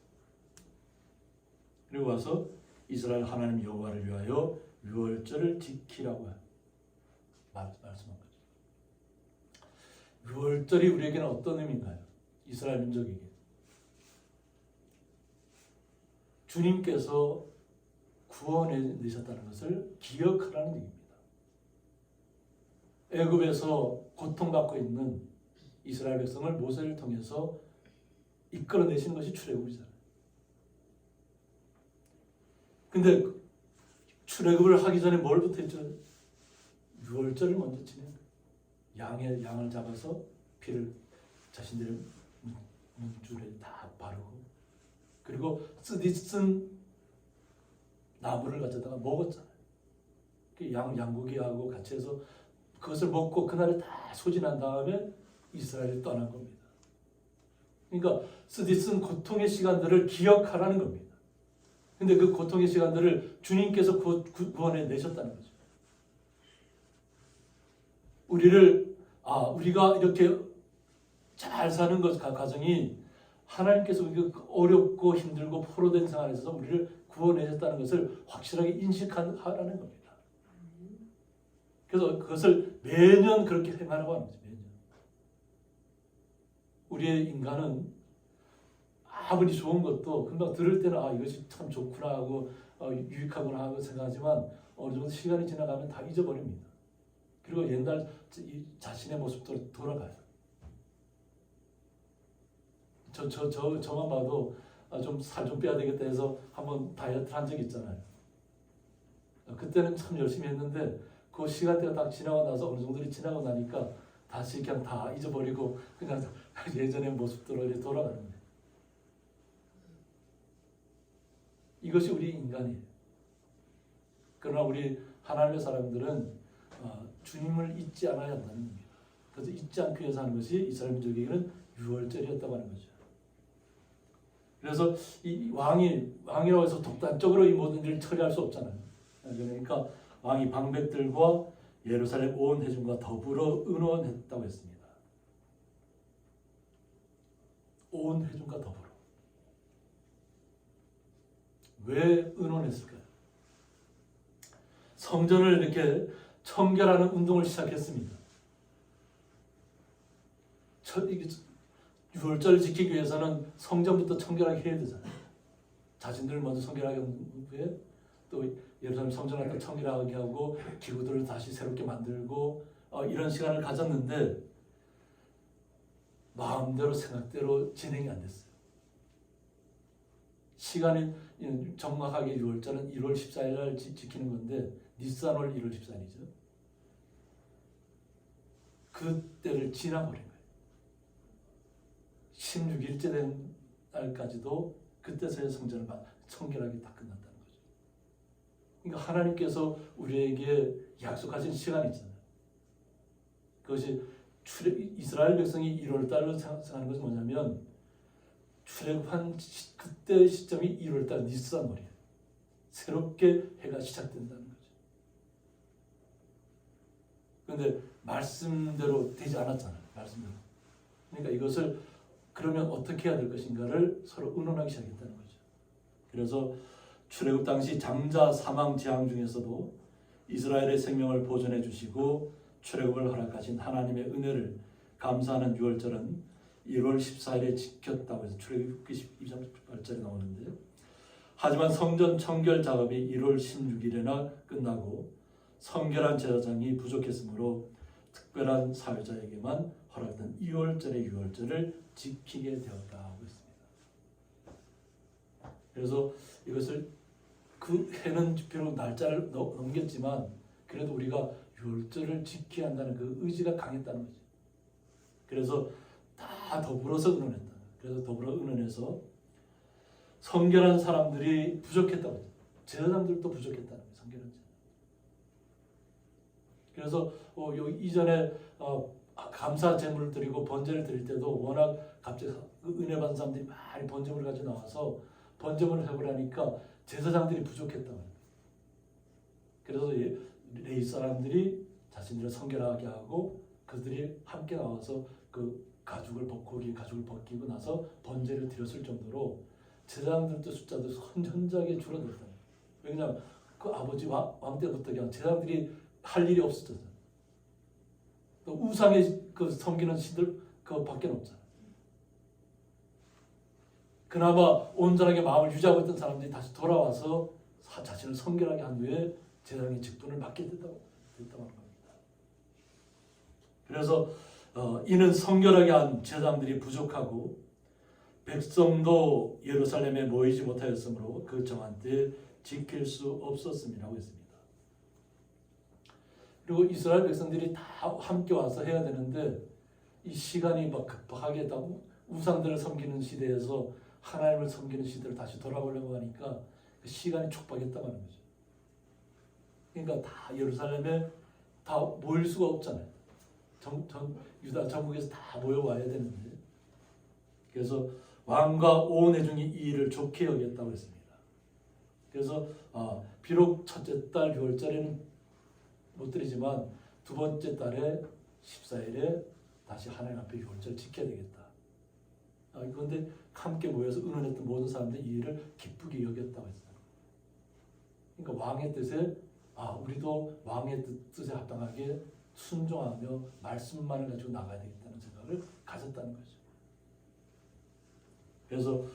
그리고 와서 이스라엘 하나님 여호와를 위하여 유월절을 지키라고 말씀한 거죠. 유월절이 우리에게는 어떤 의미인가요? 이스라엘 민족에게 주님께서 구원해 내셨다는 것을 기억하라는 얘기입니다. 애굽에서 고통받고 있는 이스라엘 백성을 모세를 통해서 이끌어내시는 것이 출애굽이잖아요. 근데 출애굽을 하기 전에 뭘부터 했죠? 유월절을 먼저 지내는 거예요. 양을 잡아서 피를 자신들의 문줄에 다 바르고 그리고 쓴 나무를 가져다가 먹었잖아요. 양고기하고 같이 해서 그것을 먹고 그날에 다 소진한 다음에 이스라엘을 떠난 겁니다. 그러니까 쓰디쓴 고통의 시간들을 기억하라는 겁니다. 근데 그 고통의 시간들을 주님께서 구원해 내셨다는 거죠. 우리가 이렇게 잘 사는 것 과정이 하나님께서 어렵고 힘들고 포로된 생활에서 우리를 구원해줬다는 것을 확실하게 인식하라는 겁니다. 그래서 그것을 매년 그렇게 행하라고 하는 거죠. 매년. 우리의 인간은 아무리 좋은 것도 금방 들을 때는 이것이 참 좋구나 하고 유익하구나 하고 생각하지만 어느 정도 시간이 지나가면 다 잊어버립니다. 그리고 옛날 자신의 모습도 돌아가요. 저만 봐도 좀 살 좀 빼야 되겠다 해서 한번 다이어트를 한 적이 있잖아요. 그때는 참 열심히 했는데 그 시간대가 딱 지나고 나서 어느 정도 지나고 나니까 다시 그냥 다 잊어버리고 그냥 예전의 모습대로 이렇게 돌아가는 거예요. 이것이 우리 인간이에요. 그러나 우리 하나님의 사람들은 주님을 잊지 않아야 한다는 겁니다. 그래서 잊지 않기 위해서 하는 것이 이스라엘 민족에게는 유월절이었다고 하는 거죠. 그래서 이 왕이라고 해서 독단적으로 이 모든 일을 처리할 수 없잖아요. 그러니까 왕이 방백들과 예루살렘 온 회중과 더불어 의논했다고 했습니다. 온 회중과 더불어. 왜 의논했을까요? 성전을 이렇게 청결하는 운동을 시작했습니다. 유월절을 지키기 위해서는 성전부터 청결하게 해야 되잖아요. 자신들을 먼저 청결하게 한 후에 또 예루살렘 성전을 갖다 청결하게 하고 기구들을 다시 새롭게 만들고 이런 시간을 가졌는데 마음대로 생각대로 진행이 안 됐어요. 시간이 정확하게 유월절은 1월 14일 날 지키는 건데 니산월 1월 14일이죠. 그때를 지나버린 거예요. 16일째 된 날까지도 그때서야 성전을 청결하게 다 끝났다는 거죠. 그러니까 하나님께서 우리에게 약속하신 시간이 있잖아요. 그것이 이스라엘 백성이 1월 달로 생각하는 것은 뭐냐면 출애굽한 그때 시점이 1월 달 니산월이에요. 새롭게 해가 시작된다는 거죠. 그런데 말씀대로 되지 않았잖아요. 말씀대로. 그러니까 이것을 그러면 어떻게 해야 될 것인가를 서로 의논하기 시작했다는 거죠. 그래서 출애굽 당시 장자 사망 재앙 중에서도 이스라엘의 생명을 보존해 주시고 출애굽을 허락하신 하나님의 은혜를 감사하는 유월절은 1월 14일에 지켰다고 해서 출애굽기 28절에 나오는데, 하지만 성전 청결 작업이 1월 16일에나 끝나고 성결한 제사장이 부족했으므로 특별한 사회자에게만 허락된 2월절의 유월절을 지키게 되었다 하고 있습니다. 그래서 이것을 그 해는 비록 날짜를 넘겼지만 그래도 우리가 유월절을 지켜야 한다는 그 의지가 강했다는 거죠. 그래서 다 더불어서 의논했다. 그래서 더불어 의논해서 성결한 사람들이 부족했다고 했죠. 제사장들도 부족했다는 거예요. 성결한 제사. 그래서 이전에 감사 제물을 드리고 번제를 드릴 때도 워낙 갑자기 은혜 받은 사람들이 많이 번제물을 가지고 나와서 번제물을 해보라니까 제사장들이 부족했다고 해요. 그래서 레위 사람들이 자신들을 성결하게 하고 그들이 함께 나와서 그 가죽을 벗기고 나서 번제를 드렸을 정도로 제사장들도 숫자도 현저하게 줄어들었다. 왜냐하면 그 아버지 왕 때부터 그냥 제사장들이 할 일이 없었잖아요. 또 우상의 그 섬기는 신들 그밖에 없잖아요. 그나마 온전하게 마음을 유지하고 있던 사람들이 다시 돌아와서 자신을 성결하게 한 후에 제사장의 직분을 맡게 됐다고 합니다. 그래서 이는 성결하게 한 제사장들이 부족하고 백성도 예루살렘에 모이지 못하였으므로 그 정한 때에 지킬 수 없었음이라고 했습니다. 그리고 이스라엘 백성들이 다 함께 와서 해야 되는데 이 시간이 막 급하게 다 우상들을 섬기는 시대에서 하나님을 섬기는 시대로 다시 돌아오려고 하니까 그 시간이 촉박했다고 하는 거죠. 그러니까 다 예루살렘에 다 모일 수가 없잖아요. 유다 전국에서 다 모여와야 되는데, 그래서 왕과 온 회중이 이 일을 좋게 여겼다고 했습니다. 그래서 비록 첫째 달 6월절에는 못 드리지만 두 번째 달에 14일에 다시 하나님 앞에 6월절을 지켜야 되겠다. 그런데 함께 모여서 의논했던 모든 사람들이 이 일을 기쁘게 여겼다고 했어요. 그러니까 왕의 뜻에 우리도 왕의 뜻에 합당하게 순종하며 말씀만을 가지고 나가야 되겠다는 생각을 가졌다는 거죠. 그래서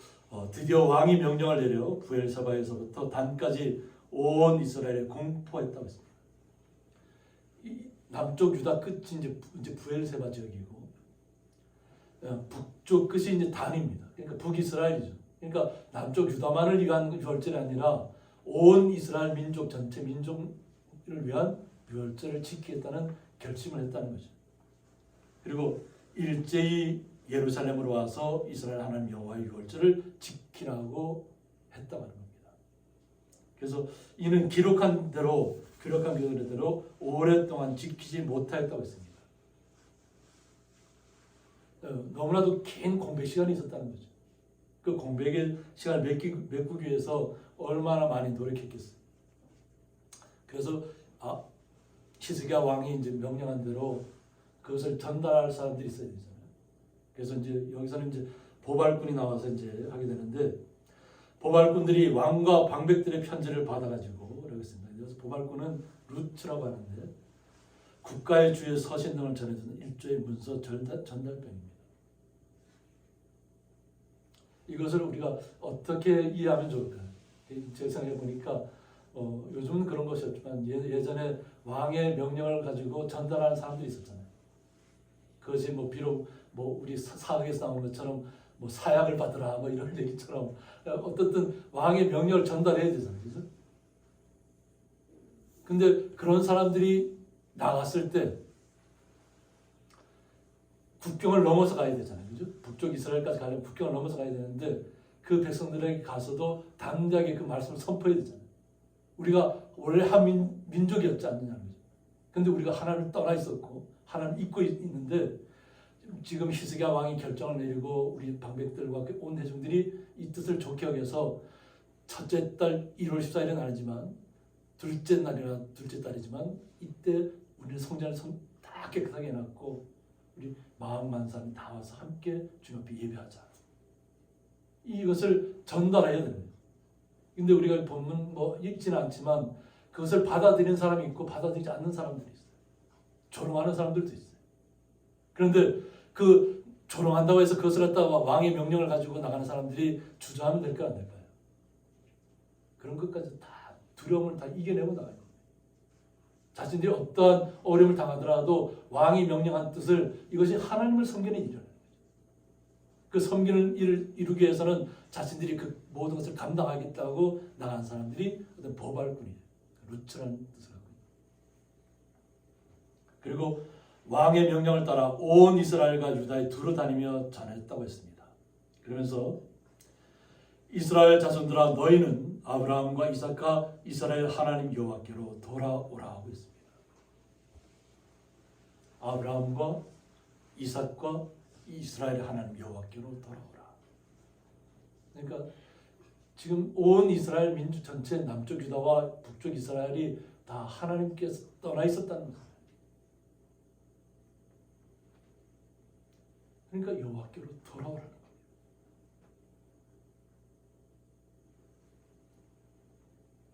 드디어 왕이 명령을 내려 부엘세바에서부터 단까지 온 이스라엘에 공포했다고 했습니다. 남쪽 유다 끝이 이제 부엘세바 지역이고 북쪽 끝이 이제 단입니다. 그러니까 북이스라엘이죠. 그러니까 남쪽 유다만을 위한 유월절이 아니라 온 이스라엘 민족 전체 민족을 위한 유월절을 지키겠다는 결심을 했다는 거죠. 그리고 일제히 예루살렘으로 와서 이스라엘 하나님 여호와의 유월절을 지키라고 했다고 하는 겁니다. 그래서 이는 기록한 규례대로 오랫동안 지키지 못하였다고 했습니다. 너무나도 긴 공백 시간이 있었다는 거죠. 그 공백의 시간을 메꾸기 위해서 얼마나 많이 노력했겠어요. 그래서 히스기야 왕이 이제 명령한 대로 그것을 전달할 사람들이 있어야 되잖아요. 그래서 이제 여기서는 이제 보발꾼이 나와서 이제 하게 되는데, 보발꾼들이 왕과 방백들의 편지를 받아가지고 그러고 있습니다. 그래서 보발꾼은 루츠라고 하는데, 국가의 주의 서신 등을 전해주는 일종의 문서 전달병입니다. 이것을 우리가 어떻게 이해하면 좋을까요? 제 생각해 보니까 요즘은 그런 것이 없지만 예전에 왕의 명령을 가지고 전달하는 사람들이 있었잖아요. 그것이 뭐 비록 뭐 우리 사학에서 나오는 것처럼 뭐 사약을 받으라 뭐 이런 얘기처럼 어떻든 왕의 명령을 전달해야 되잖아요. 그죠? 근데 그런 사람들이 나갔을 때 국경을 넘어서 가야 되잖아요. 그죠? 북쪽 이스라엘까지 가려면 국경을 넘어서 가야 되는데 그 백성들에게 가서도 담대하게 그 말씀을 선포해야 되잖아요. 우리가 원래 한 민족이었지 않느냐는 거죠. 근데 우리가 하나님을 떠나 있었고 하나님을 잊고 있는데 지금 히스기야 왕이 결정을 내리고 우리 방백들과 온 대중들이 이 뜻을 좋게 여겨서 첫째 달 1월 14일은 아니지만 둘째 달이지만 이때 우리는 성전을 다 깨끗하게 해놨고 우리 40만 사람이 다 와서 함께 주님 앞에 예배하자. 이것을 전달해야 됩니다. 근데 우리가 보면 뭐 읽지는 않지만 그것을 받아들이는 사람이 있고 받아들이지 않는 사람들이 있어요. 조롱하는 사람들도 있어요. 그런데 그 조롱한다고 해서 그것을 갖다가 왕의 명령을 가지고 나가는 사람들이 주저하면 될까 안 될까요? 그런 것까지 다 두려움을 다 이겨내고 나가요. 자신들이 어떠한 어려움을 당하더라도 왕이 명령한 뜻을 이것이 하나님을 섬기는 일이라는 거죠. 그 섬기는 일을 이루기 위해서는 자신들이 그 모든 것을 감당하겠다고 나간 사람들이 어떤 보발꾼이에요. 루츠라는 뜻을 갖고 있어요. 그리고 왕의 명령을 따라 온 이스라엘과 유다에 두루 다니며 전했다고 했습니다. 그러면서 이스라엘 자손들아 너희는 아브라함과 이삭과 이스라엘 하나님 여호와께로 돌아오라 하고 있습니다. 아브라함과 이삭과 이스라엘 하나님 여호와께로 돌아오라. 그러니까 지금 온 이스라엘 민족 전체 남쪽 유다와 북쪽 이스라엘이 다 하나님께서 떠나 있었다는 거예요. 그러니까 여호와께로 돌아오라는 거예요.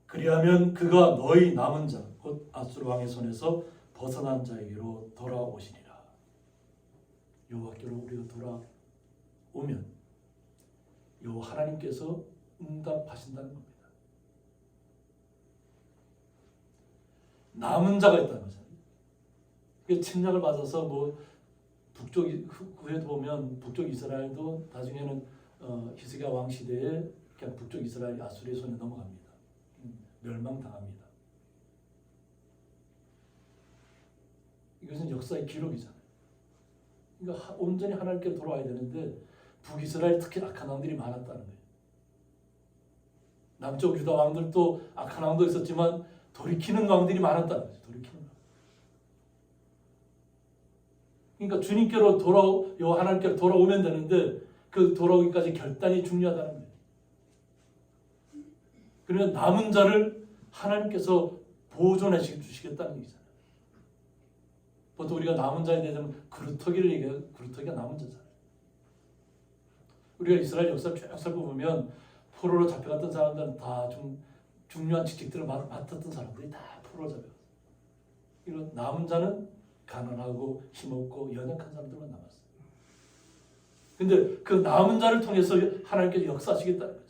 그리하면 그가 너희 남은 자 곧 아수르 왕의 손에서 벗어난 자에게로 돌아오시리라. 여호와께로 우리가 돌아오면 여호와 하나님께서 응답하신다는 겁니다. 남은 자가 있다는 거죠. 침략을 받아서 뭐 북쪽 후에도 보면 북쪽 이스라엘도 나중에는 히스기야 왕 시대에 그냥 북쪽 이스라엘이 아수르의 손에 넘어갑니다. 멸망당합니다. 이것은 역사의 기록이잖아요. 그러니까 온전히 하나님께로 돌아와야 되는데 북이스라엘 특히 악한 왕들이 많았다는 거예요. 남쪽 유다 왕들도 악한 왕도 있었지만 돌이키는 왕들이 많았다는 거죠. 돌이키는 왕. 그러니까 주님께로 하나님께로 돌아오면 되는데 그 돌아오기까지 결단이 중요하다는 거예요. 그러면 남은 자를 하나님께서 보존해 주시겠다는 얘기잖아요. 보통 우리가 남은 자에 대해서는 그루터기를 얘기해요. 그루터기가 남은 자잖아요. 우리가 이스라엘 역사를 쭉 살펴보면 포로로 잡혀갔던 사람들은 다 좀 중요한 직책들을 맡았던 사람들이 다 포로로 잡혀갔어요. 이런 남은 자는 가난하고 힘없고 연약한 사람들만 남았어요. 근데 그 남은 자를 통해서 하나님께서 역사하시겠다는 거죠.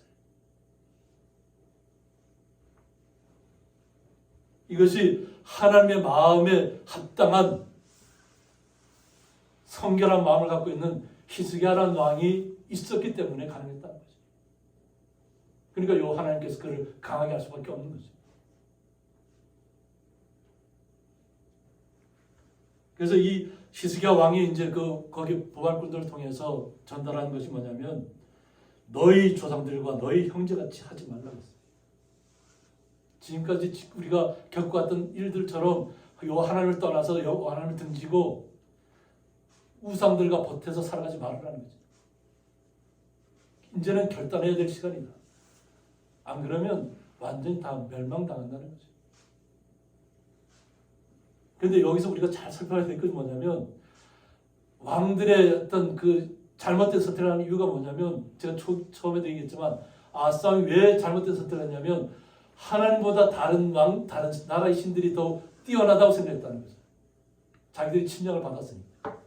이것이 하나님의 마음에 합당한 성결한 마음을 갖고 있는 히스기야라는 왕이 있었기 때문에 가능했다는 거죠. 그러니까 요 하나님께서 그를 강하게 할 수밖에 없는 거죠. 그래서 이 히스기야 왕이 이제 거기 보발꾼들을 통해서 전달하는 것이 뭐냐면 너희 조상들과 너희 형제같이 하지 말라고 했어요. 지금까지 우리가 겪어왔던 일들처럼 요 하나님을 떠나서 요 하나님을 등지고 우상들과 보태서 살아가지 말라는 거죠. 이제는 결단해야 될 시간이다. 안 그러면 완전히 다 멸망당한다는 거죠. 그런데 여기서 우리가 잘 살펴야 될 것이 뭐냐면 왕들의 어떤 그 잘못된 선택을 하는 이유가 뭐냐면 제가 처음에도 얘기했지만 아하스왕이 왜 잘못된 선택을 했냐면 하나님보다 다른 나라의 신들이 더 뛰어나다고 생각했다는 거죠. 자기들이 침략을 받았으니까.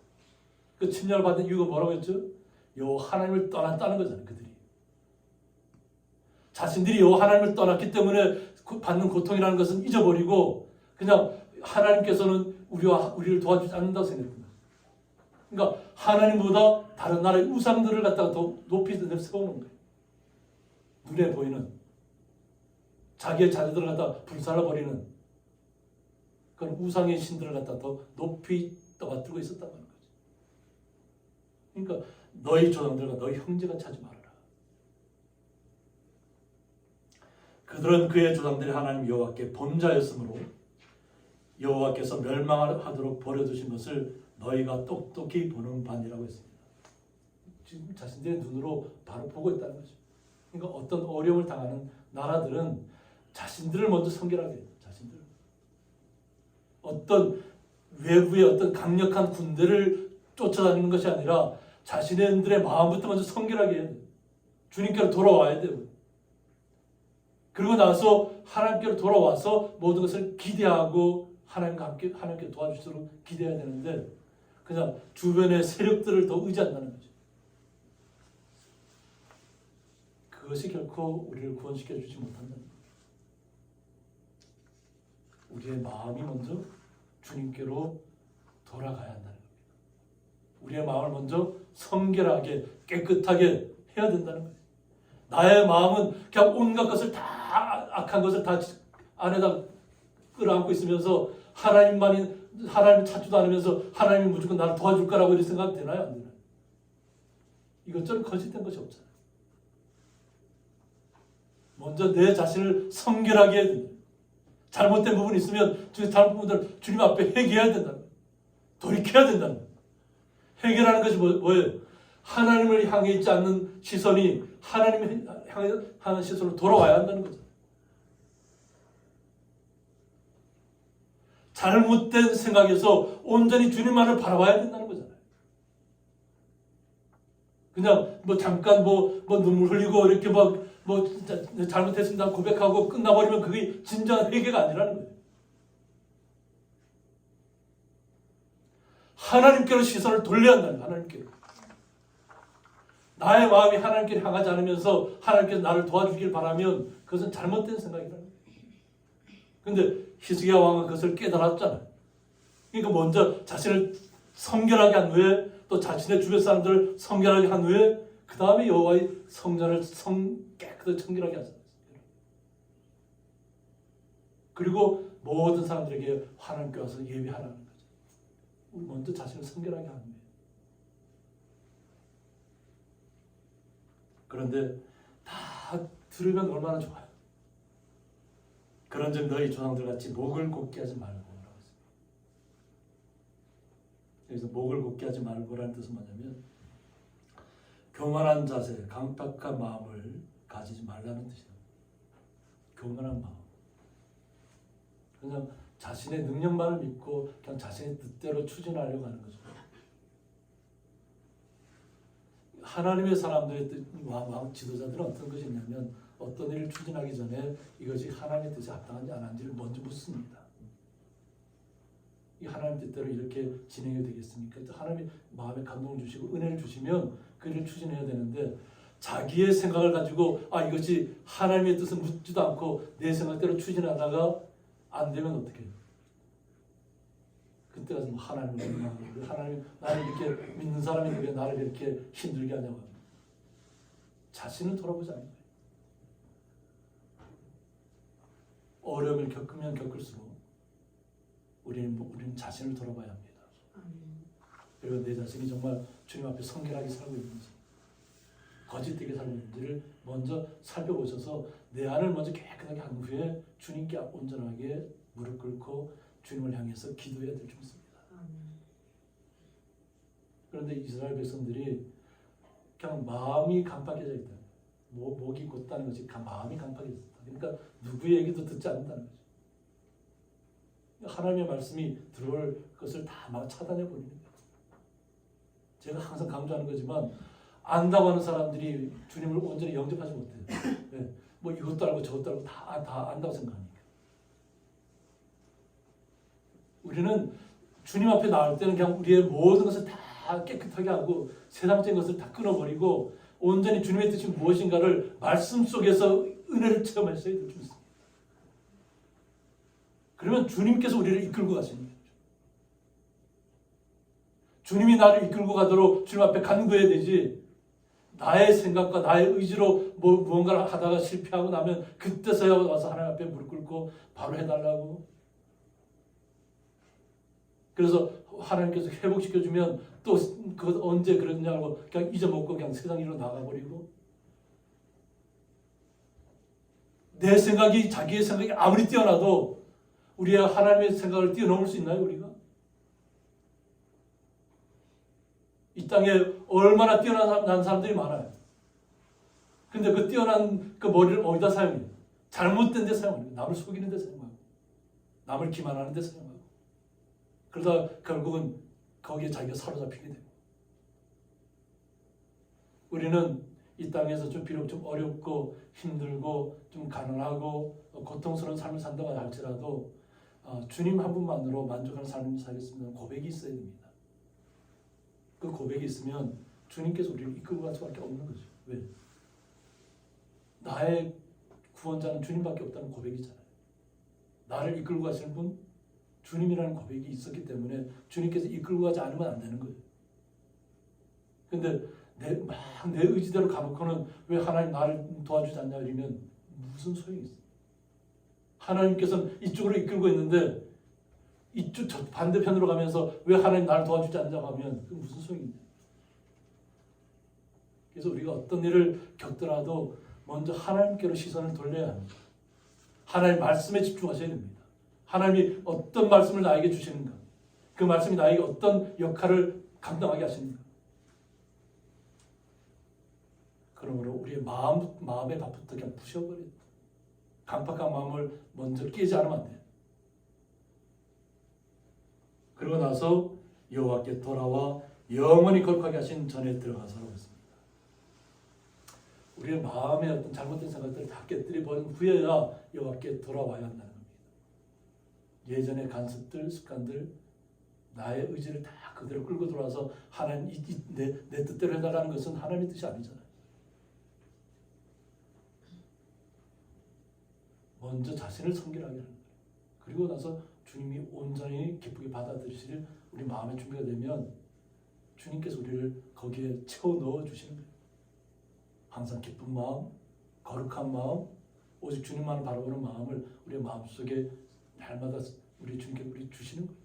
그 침략을 받은 이유가 뭐라고 했죠? 요 하나님을 떠났다는 거잖아요. 그들이. 자신들이 요 하나님을 떠났기 때문에 받는 고통이라는 것은 잊어버리고 그냥 하나님께서는 우리를 도와주지 않는다고 생각했던 거죠. 그러니까 하나님보다 다른 나라의 우상들을 갖다가 더 높이 세우는 거예요. 눈에 보이는 자기의 자녀들을 갖다 불살라버리는 그런 우상의 신들을 갖다 더 높이 떠받들고 있었다는 거죠. 그러니까 너희 조상들과 너희 형제가 차지 말아라. 그들은 그의 조상들이 하나님 여호와께 본자였으므로 여호와께서 멸망하도록 버려두신 것을 너희가 똑똑히 보는 바니라고 했습니다. 지금 자신들의 눈으로 바로 보고 있다는 거죠. 그러니까 어떤 어려움을 당하는 나라들은 자신들을 먼저 성결하게 해요. 자신들. 어떤 외부의 어떤 강력한 군대를 쫓아다니는 것이 아니라 자신들의 마음부터 먼저 성결하게 해야 돼요. 주님께로 돌아와야 돼요. 그리고 나서 하나님께로 돌아와서 모든 것을 기대하고 하나님과 함께 하나님께 도와주시도록 기대해야 되는데 그냥 주변의 세력들을 더 의지한다는 거죠. 그것이 결코 우리를 구원시켜 주지 못한다는 거예요. 우리의 마음이 먼저 주님께로 돌아가야 한다는 겁니다. 우리의 마음을 먼저 성결하게 깨끗하게 해야 된다는 거예요. 나의 마음은 그냥 온갖 것을 다 악한 것을 다 안에다 끌어안고 있으면서 하나님 찾지도 않으면서 하나님이 무조건 나를 도와줄 거라고 이렇게 생각 되나요? 안 되나요? 이것저것 거짓된 것이 없잖아요. 먼저 내 자신을 성결하게 해야 된다. 잘못된 부분이 있으면 잘못된 부분들 주님 앞에 회개해야 된다는 거예요. 돌이켜야 된다는 거예요. 회개라는 것이 뭐예요? 하나님을 향해 있지 않는 시선이 하나님을 향해 하는 시선으로 돌아와야 한다는 거죠. 잘못된 생각에서 온전히 주님만을 바라봐야 된다는 거잖아요. 그냥 잠깐 눈물 흘리고 이렇게 진짜 잘못했습니다 고백하고 끝나버리면 그게 진정한 회개가 아니라는 거예요. 하나님께로 시선을 돌려야 한다는 거예요. 하나님께로. 나의 마음이 하나님께로 향하지 않으면서 하나님께서 나를 도와주길 바라면 그것은 잘못된 생각이라는 거예요. 그런데 히스기야 왕은 그것을 깨달았잖아요. 그러니까 먼저 자신을 성결하게 한 후에 또 자신의 주변 사람들을 성결하게 한 후에 그 다음에 여호와의 성전을 깨끗하게 청결하게 하셨어요. 그리고 모든 사람들에게 하나님께 와서 예배하라는 거죠. 먼저 자신을 성결하게 하는 거예요. 그런데 다 들으면 얼마나 좋아요. 그런즉 너희 조상들 같이 목을 곧게 하지 말고 라고 했습니다. 여기서 목을 곧게 하지 말고라는 뜻은 뭐냐면 교만한 자세, 강팍한 마음을 가지지 말라는 뜻이에요. 교만한 마음. 그냥 자신의 능력만을 믿고 그냥 자신의 뜻대로 추진하려고 하는 거죠. 하나님의 사람들의 왕 지도자들은 어떤 것이 있냐면 어떤 일을 추진하기 전에 이것이 하나님의 뜻에 합당한지 안 한지를 먼저 묻습니다. 이 하나님 뜻대로 이렇게 진행이 되겠습니까? 하나님이 마음에 감동을 주시고 은혜를 주시면 그 일을 추진해야 되는데 자기의 생각을 가지고 이것이 하나님의 뜻을 묻지도 않고 내 생각대로 추진하다가 안 되면 어떻게 해요? 그때 가서 하나님을 원망하고 하나님 나를 이렇게 믿는 사람이 왜 나를 이렇게 힘들게 하냐고 합니다. 자신을 돌아보지 않는 거예요. 어려움을 겪으면 겪을수록 우리는 자신을 돌아봐야 합니다. 그리고 내 자신이 정말 주님 앞에 성결하게 살고 있는지 거짓되게 살고 있는지를 먼저 살펴보셔서 내 안을 먼저 깨끗하게 한 후에 주님께 온전하게 무릎 꿇고 주님을 향해서 기도해야 될 줄 믿습니다. 그런데 이스라엘 백성들이 그냥 마음이 강팍해져 있다. 목이 곧다는 것이 마음이 강팍해졌다. 그러니까 누구의 얘기도 듣지 않는다는 거죠. 하나님의 말씀이 들어올 것을 다 막 차단해 버리는 거예요. 제가 항상 강조하는 거지만 안다고 하는 사람들이 주님을 온전히 영접하지 못해요. 네. 뭐 이것도 알고 저것도 알고 다 안다고 생각하니까. 우리는 주님 앞에 나올 때는 그냥 우리의 모든 것을 다 깨끗하게 하고 세상적인 것을 다 끊어버리고 온전히 주님의 뜻이 무엇인가를 말씀 속에서 은혜를 체험했어야 될 줄 믿습니다. 그러면 주님께서 우리를 이끌고 가시는 거죠. 주님이 나를 이끌고 가도록 주님 앞에 간구해야 되지, 나의 생각과 나의 의지로 무언가를 하다가 실패하고 나면 그때서야 와서 하나님 앞에 무릎 꿇고 바로 해달라고. 그래서 하나님께서 회복시켜주면 또 그것 언제 그랬냐고 그냥 잊어먹고 그냥 세상 일로 나가버리고, 내 생각이 자기의 생각이 아무리 뛰어나도 우리의 하나님의 생각을 뛰어넘을 수 있나요, 우리가? 이 땅에 얼마나 뛰어난 사람들이 많아요. 근데 그 뛰어난 그 머리를 어디다 사용해요? 잘못된 데 사용해요. 남을 속이는 데 사용하고, 남을 기만하는 데 사용하고, 그러다 결국은 거기에 자기가 사로잡히게 되고. 우리는 이 땅에서 비록 좀 어렵고 힘들고 좀 가난하고 고통스러운 삶을 산다고 할지라도 주님 한 분만으로 만족하는 삶을 살겠습니다. 고백이 있어야 됩니다. 그 고백이 있으면 주님께서 우리를 이끌고 갈 수밖에 없는 거죠. 왜? 나의 구원자는 주님밖에 없다는 고백이잖아요. 나를 이끌고 가시는 분 주님이라는 고백이 있었기 때문에 주님께서 이끌고 가지 않으면 안 되는 거예요. 근데 내 의지대로 가놓고는 왜 하나님 나를 도와주지 않냐 이러면 무슨 소용이 있어요? 하나님께서는 이쪽으로 이끌고 있는데 이쪽 반대편으로 가면서 왜 하나님 나를 도와주지 않냐고 하면 그 무슨 소용이 있냐. 그래서 우리가 어떤 일을 겪더라도 먼저 하나님께로 시선을 돌려야 합니다. 하나님 말씀에 집중하셔야 됩니다. 하나님이 어떤 말씀을 나에게 주시는가, 그 말씀이 나에게 어떤 역할을 감당하게 하시는가. 그러므로 우리의 마음의 밥부터 그냥 부셔버려요. 강팍한 마음을 먼저 깨지 않으면 안 돼요. 그러고 나서 여호와께 돌아와 영원히 거룩하게 하신 전에 들어가서라고 했습니다. 우리의 마음의 어떤 잘못된 생각들을 다 깨뜨려 버린 후에야 여호와께 돌아와야 한다는 겁니다. 예전의 간섭들, 습관들, 나의 의지를 다 그대로 끌고 들어와서 하나님 내 뜻대로 해달라는 것은 하나님의 뜻이 아니잖아요. 먼저 자신을 섬기라게 하는 거예요. 그리고 나서 주님이 온전히 기쁘게 받아들이실 우리 마음의 준비가 되면 주님께서 우리를 거기에 채워 넣어 주시는 거예요. 항상 기쁜 마음, 거룩한 마음, 오직 주님만을 바라보는 마음을 우리의 마음속에 날마다 우리 주님께서 우리 주시는 거예요.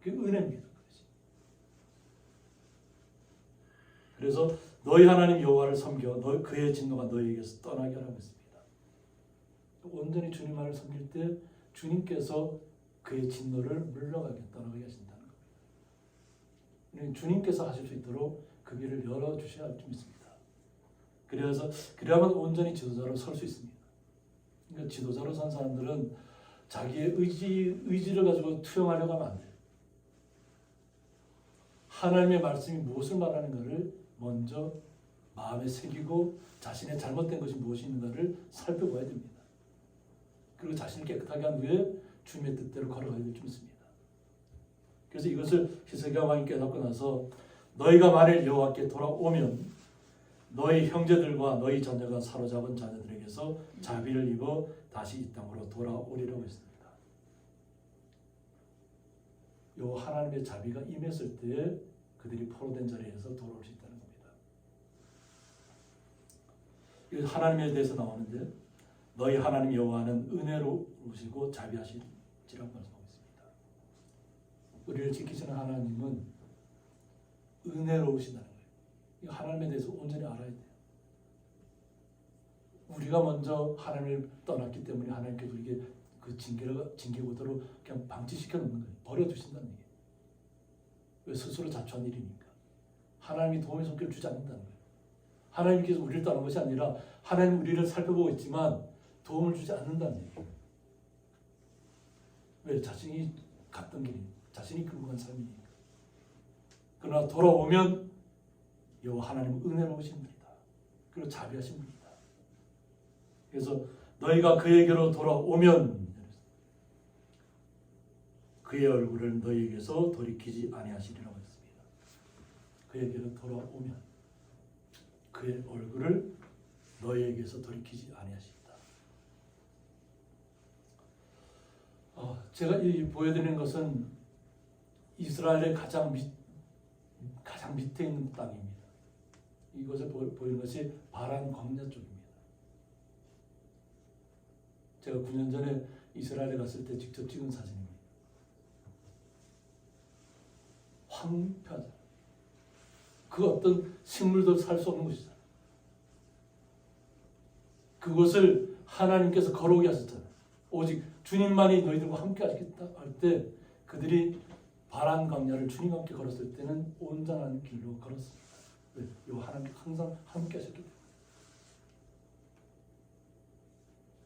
그게 은혜입니다. 그래서 너희 하나님 여호와를 섬겨 그의 진노가 너희에게서 떠나게 하라고 했습니다. 온전히 주님만을 섬길 때 주님께서 그의 진노를 물러가게 떠나게 하신다는 겁니다. 주님께서 하실 수 있도록 그 길을 열어주셔야 할 줄 믿습니다. 그래야만 온전히 지도자로 설 수 있습니다. 그러니까 지도자로 선 사람들은 자기의 의지를 가지고 투영하려고 하면 안 돼요. 하나님의 말씀이 무엇을 말하는가를 먼저 마음에 새기고 자신의 잘못된 것이 무엇이 있는가를 살펴봐야 됩니다. 그리고 자신을 깨끗하게 한 후에 주님의 뜻대로 걸어가야 될 줄 믿습니다. 그래서 이것을 히스기야 왕이 깨닫고 나서 너희가 만일 여호와께 돌아오면 너희 형제들과 너희 자녀가 사로잡은 자녀들에게서 자비를 입어 다시 이 땅으로 돌아오리라고 했습니다. 요 하나님의 자비가 임했을 때에 그들이 포로된 자리에서 돌아올 수 있다는 겁니다. 하나님에 대해서 나오는데 너희 하나님 여호와는 은혜로우시고 자비하시리라고 말씀하고 있습니다. 우리를 지키시는 하나님은 은혜로우시다는 거예요. 이 하나님에 대해서 온전히 알아야 돼요. 우리가 먼저 하나님을 떠났기 때문에 하나님께서 우리에게 그 징계고도로 그냥 방치시켜 놓는 거예요. 버려두신다는 얘기예요. 왜? 스스로 자초한 일이니까. 하나님이 도움의 손길을 주지 않는다는 거예요. 하나님께서 우리를 떠난 것이 아니라 하나님 우리를 살펴보고 있지만 도움을 주지 않는다는 얘기예요. 왜? 자신이 갔던 길이, 자신이 끌고 간 삶이니까. 그러나 돌아오면 여호와 하나님은 은혜로우신 분이다. 그리고 자비하신 분이다. 그래서 너희가 그에게로 돌아오면 그의 얼굴을 너희에게서 돌이키지 아니하시리라고 했습니다. 그에게로 돌아오면 그의 얼굴을 너희에게서 돌이키지 아니하시리다. 제가 보여드리는 것은 이스라엘의 가장 밑에 있는 땅입니다. 이것을 보이는 것이 바란 광야 쪽입니다. 제가 9년 전에 이스라엘에 갔을 때 직접 찍은 사진입니다. 황폐하잖아요. 그 어떤 식물도 살 수 없는 곳이잖아요. 그것을 하나님께서 걸어오게 하셨잖아요. 오직 주님만이 너희들과 함께 하시겠다 할 때 그들이 바란 광야를 주님과 함께 걸었을 때는 온전한 길로 걸었습니다. 왜? 요 하나님 항상 함께 하셨기 때문에.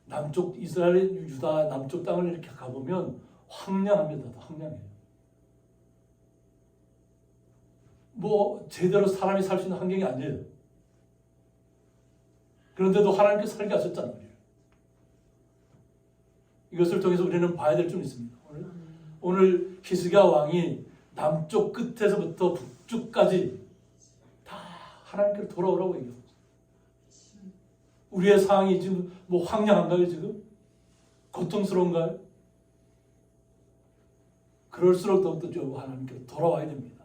남쪽 이스라엘 유다 남쪽 땅을 이렇게 가보면 황량합니다. 황량해요. 뭐 제대로 사람이 살 수 있는 환경이 아니에요. 그런데도 하나님께서 살게 하셨잖아요. 우리를. 이것을 통해서 우리는 봐야 될 점이 있습니다. 오늘 히스기야 왕이 남쪽 끝에서부터 북쪽까지 다 하나님께로 돌아오라고 얘기합니다. 우리의 상황이 지금 뭐 황량한가요? 지금? 고통스러운가요? 그럴수록 더욱더 좀 하나님께로 돌아와야 됩니다.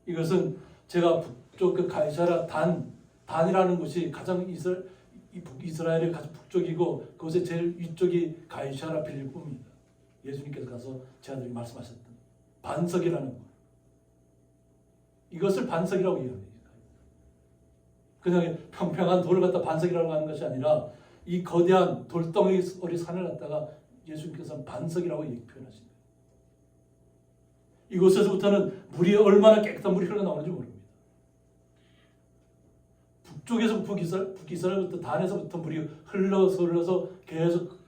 이것은 제가 북쪽 그 가이사라 단이라는 곳이 가장 이스라엘의 가장 북쪽이고 그곳의 제일 위쪽이 가이사라 빌립보입니다. 예수님께서 가서 제 아들이 말씀하셨던 반석이라는 것. 이것을 반석이라고 얘기합니다. 그냥 평평한 돌을 갖다 반석이라고 하는 것이 아니라 이 거대한 돌덩이 산을 갖다가 예수님께서는 반석이라고 표현하십니다. 이곳에서부터는 물이 얼마나 깨끗한 물이 흘러나오는지 모릅니다. 북쪽에서 북이스라엘부터 단에서부터 물이 흘러서 계속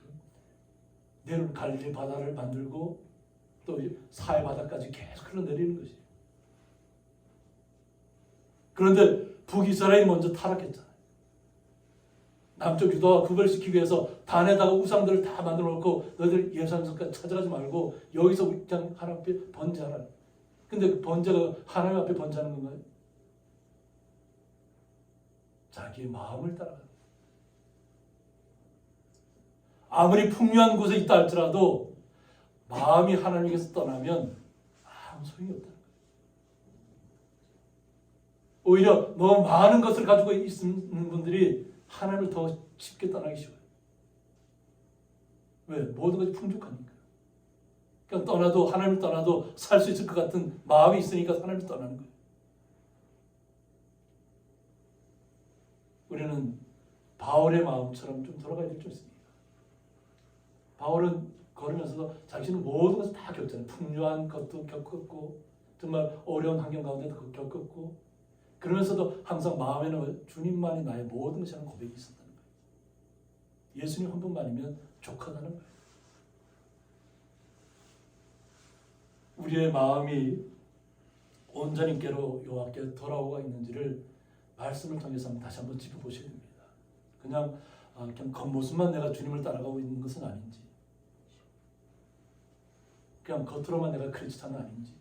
내려온 갈릴리 바다를 만들고 또 사해 바다까지 계속 흘러내리는 것이에요. 그런데 북이스라엘이 먼저 타락했잖아요. 남쪽 유다와 구별시키기 위해서 단에다가 우상들을 다 만들어 놓고 너희들 예루살렘까지 찾아가지 말고 여기서 그냥 하나님 앞에 번제하라. 근데 그 번제가 하나님 앞에 번제하는 건가요? 자기의 마음을 따라가는. 아무리 풍요한 곳에 있다 할지라도 마음이 하나님께서 떠나면 아무 소용이 없다는 거예요. 오히려 너무 많은 것을 가지고 있는 분들이 하나님을 더 쉽게 떠나기 쉬워요. 왜? 모든 것이 풍족하니까. 그러니까 하나님을 떠나도 살 수 있을 것 같은 마음이 있으니까 하나님을 떠나는 거예요. 우리는 바울의 마음처럼 좀 돌아가야 될 줄 있습니다. 바울은 걸으면서도 자신은 모든 것을 다 겪잖아요. 풍요한 것도 겪었고 정말 어려운 환경 가운데도 겪었고 그러면서도 항상 마음에는 주님만이 나의 모든 것이라는 고백이 있었다는 거예요. 예수님 한 분만이면 족하다는 거예요. 우리의 마음이 온전히 깨로 여호와께 돌아오고 있는지를 말씀을 통해서 다시 한번 짚어보셔야 됩니다. 그냥 겉모습만 내가 주님을 따라가고 있는 것은 아닌지, 그냥 겉으로만 내가 크리스찬은 아닌지,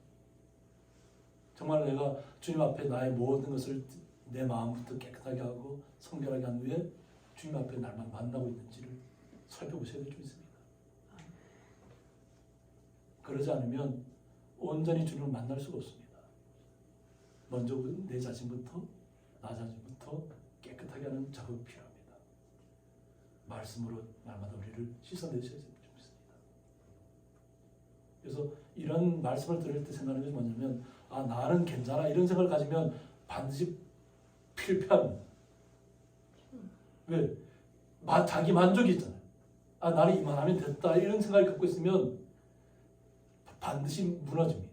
정말 내가 주님 앞에 나의 모든 것을 내 마음부터 깨끗하게 하고 성결하게 한 후에 주님 앞에 날만 만나고 있는지를 살펴보셔야 될 줄 있습니다. 그러지 않으면 온전히 주님을 만날 수가 없습니다. 먼저 내 자신부터 나 자신부터 깨끗하게 하는 작업이 필요합니다. 말씀으로 날마다 우리를 씻어내셔야 될 줄 있습니다. 그래서 이런 말씀을 들을 때 생각하는 것이 뭐냐면 나는 괜찮아 이런 생각을 가지면 반드시 필패합니다. 왜? 자기 만족이 있잖아요. 나는 이만하면 됐다 이런 생각을 갖고 있으면 반드시 무너집니다.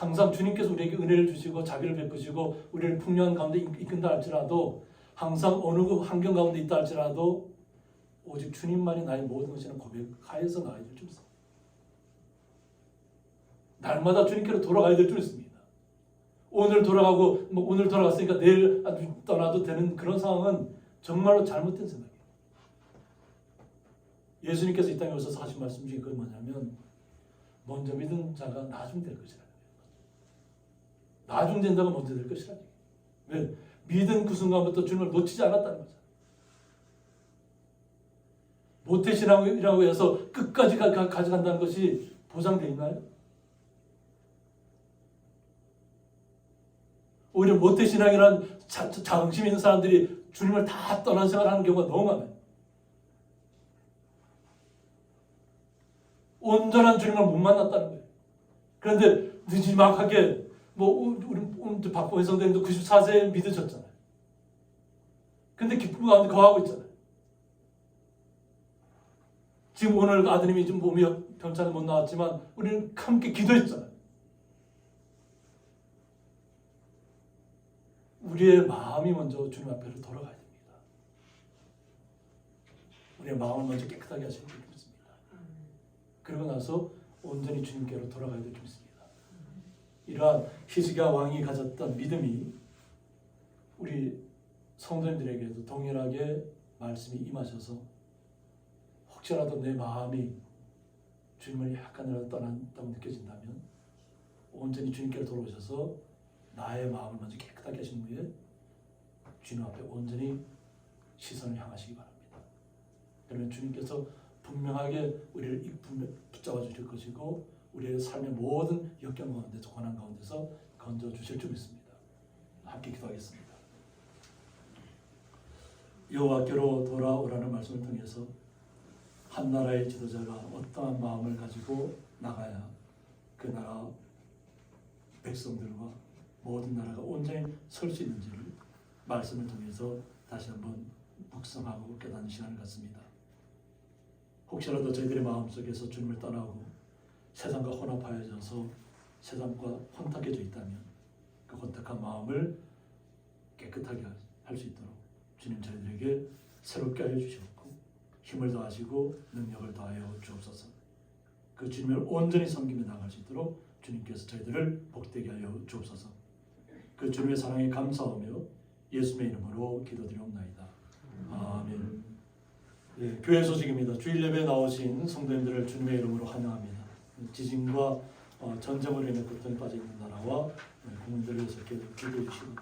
항상 주님께서 우리에게 은혜를 주시고 자비를 베푸시고 우리를 풍요한 가운데 이끈다 할지라도 항상 어느 환경 가운데 있다 할지라도 오직 주님만이 나의 모든 것이라는 고백하여서 나아야 될 줄 믿습니다. 날마다 주님께로 돌아가야 될 줄 믿습니다. 오늘 돌아가고 오늘 돌아갔으니까 내일 떠나도 되는 그런 상황은 정말로 잘못된 생각이에요. 예수님께서 이 땅에 오셔서 하신 말씀 중에 그건 뭐냐면 먼저 믿은 자가 나중 될 것이라. 나중 된 자가 먼저 될 것이라. 왜? 믿은 그 순간부터 주님을 놓치지 않았다는 거죠. 모태신앙이라고 해서 끝까지 가져간다는 것이 보장되어 있나요? 오히려 모태신앙이라는 자긍심 있는 사람들이 주님을 다 떠난 생활을 하는 경우가 너무 많아요. 온전한 주님을 못 만났다는 거예요. 그런데 늦지막하게 우리 박봉희 선생님도 94세에 믿으셨잖아요. 근데 기쁨 가운데 거하고 있잖아요. 지금 오늘 아드님이 좀 몸이 편찮아 못 나왔지만 우리는 함께 기도했잖아요. 우리의 마음이 먼저 주님 앞으로 돌아가야 됩니다. 우리의 마음을 먼저 깨끗하게 하시는 줄 믿습니다. 그러고 나서 온전히 주님께로 돌아가야 될 줄 믿습니다. 이러한 히스기야 왕이 가졌던 믿음이 우리 성도님들에게도 동일하게 말씀이 임하셔서 혹시라도 내 마음이 주님을 약간이라도 떠난다고 느껴진다면 온전히 주님께로 돌아오셔서 나의 마음을 먼저 깨끗하게 하신 후에 주님 앞에 온전히 시선을 향하시기 바랍니다. 그러면 주님께서 분명하게 우리를 붙잡아 주실 것이고 우리의 삶의 모든 역경 가운데서 고난 가운데서 건져 주실 줄 믿습니다. 함께 기도하겠습니다. 여호와께로 돌아오라는 말씀을 통해서 한 나라의 지도자가 어떠한 마음을 가지고 나가야 그 나라 백성들과 모든 나라가 온전히 설 수 있는지를 말씀을 통해서 다시 한번 묵상하고 깨닫는 시간을 갖습니다. 혹시라도 저희들의 마음속에서 주님을 떠나고 세상과 혼합하여져서 세상과 혼탁해져 있다면 그 혼탁한 마음을 깨끗하게 할 수 있도록 주님 저희들에게 새롭게 하여 주시옵고 힘을 더하시고 능력을 더하여 주옵소서. 그 주님을 온전히 섬기며 나갈 수 있도록 주님께서 저희들을 복되게 하여 주옵소서. 그 주님의 사랑에 감사하며 예수님의 이름으로 기도드리옵나이다. 아멘. 예, 교회 소식입니다. 주일 예배에 나오신 성도님들을 주님의 이름으로 환영합니다. 지진과 전쟁으로 인해 고통에 빠져 있는 나라와 국민들을 위해서 기도해 주시고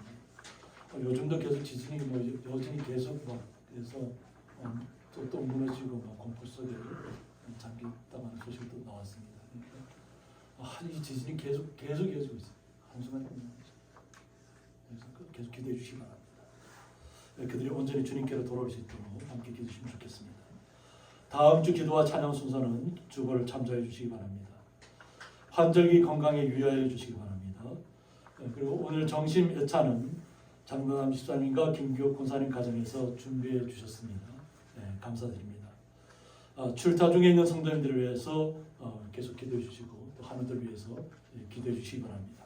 요즘도 계속 지진이 여전히 계속 그래서 또 무너지고 공포 속에 잠겼다는 소식도 나왔습니다. 그러니까 이 지진이 계속 이어지고 있어요. 한순간 그래서 계속 기도해 주시기 바랍니다. 그들이 온전히 주님께로 돌아올 수 있도록 함께 기도해 주시면 좋겠습니다. 다음 주 기도와 찬양 순서는 주보를 참조해 주시기 바랍니다. 환절기 건강에 유의해 주시기 바랍니다. 그리고 오늘 정심 예찬은 장동남 집사님과 김규옥 권사님 가정에서 준비해 주셨습니다. 감사드립니다. 출타 중에 있는 성도님들을 위해서 계속 기도해 주시고 또 하나님들 위해서 기도해 주시기 바랍니다.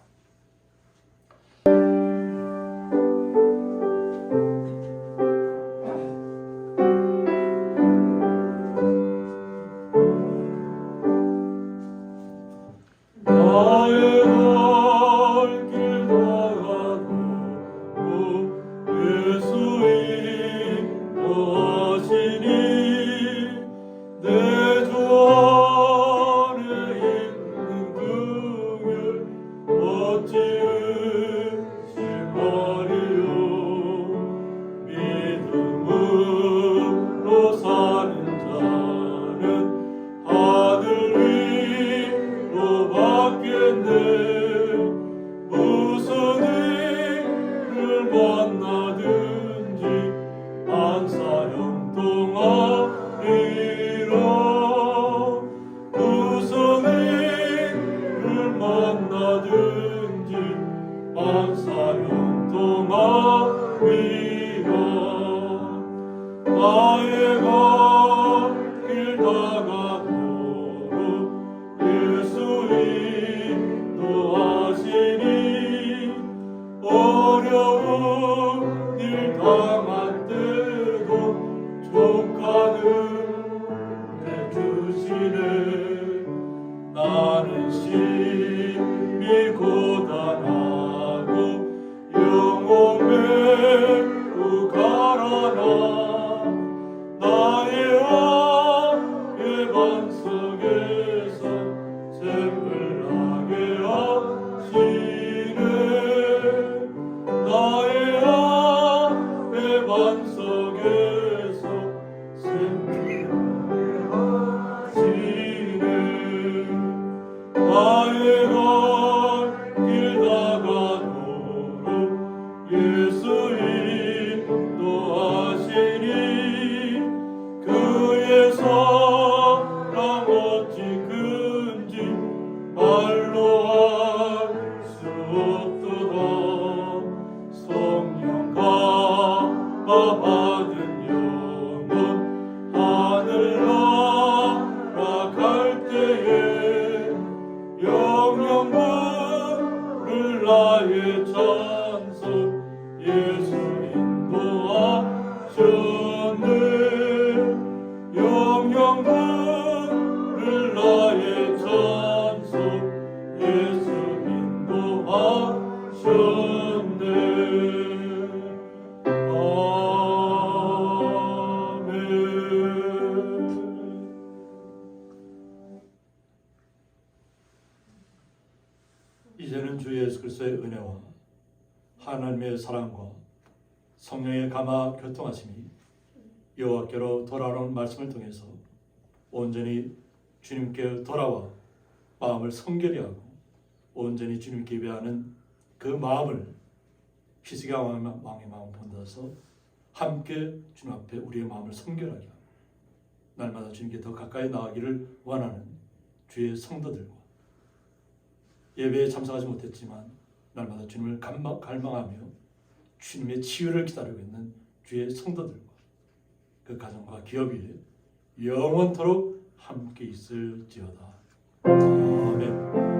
예수 인도하시 상한 때도 족하는 주시네. 나는 심히 고단하고 영혼 매우 가라나 나의 악의 반석에서 샘을 나게 하시네. 나의 악의 반석에서 샘을 나의 갈 길 다가도록 예수 인도하시니 그의 사랑 어찌 큰지 말로 할 수 없도다. 성령 감화 받은 영혼 하늘 날아갈 때에 영영 부를 나의 찬송 예수 인도하셨네. 영영 부를 나의 찬송 예수 인도하셨네. 아멘. 이제는 주 예수 그리스도의 은혜와 하나님의 사랑과 성령의 감화 교통하심이 여호와께로 돌아오는 말씀을 통해서 온전히 주님께 돌아와 마음을 성결히 하고 온전히 주님께 예배하는 그 마음을 히스기야 왕의 마음 본다서 함께 주님 앞에 우리의 마음을 성결하게 하고 날마다 주님께 더 가까이 나아가기를 원하는 주의 성도들과 예배에 참석하지 못했지만 날마다 주님을 갈망하며 주님의 치유를 기다리고 있는 주의 성도들과 그 가정과 기업이 영원토록 함께 있을지어다. 아멘.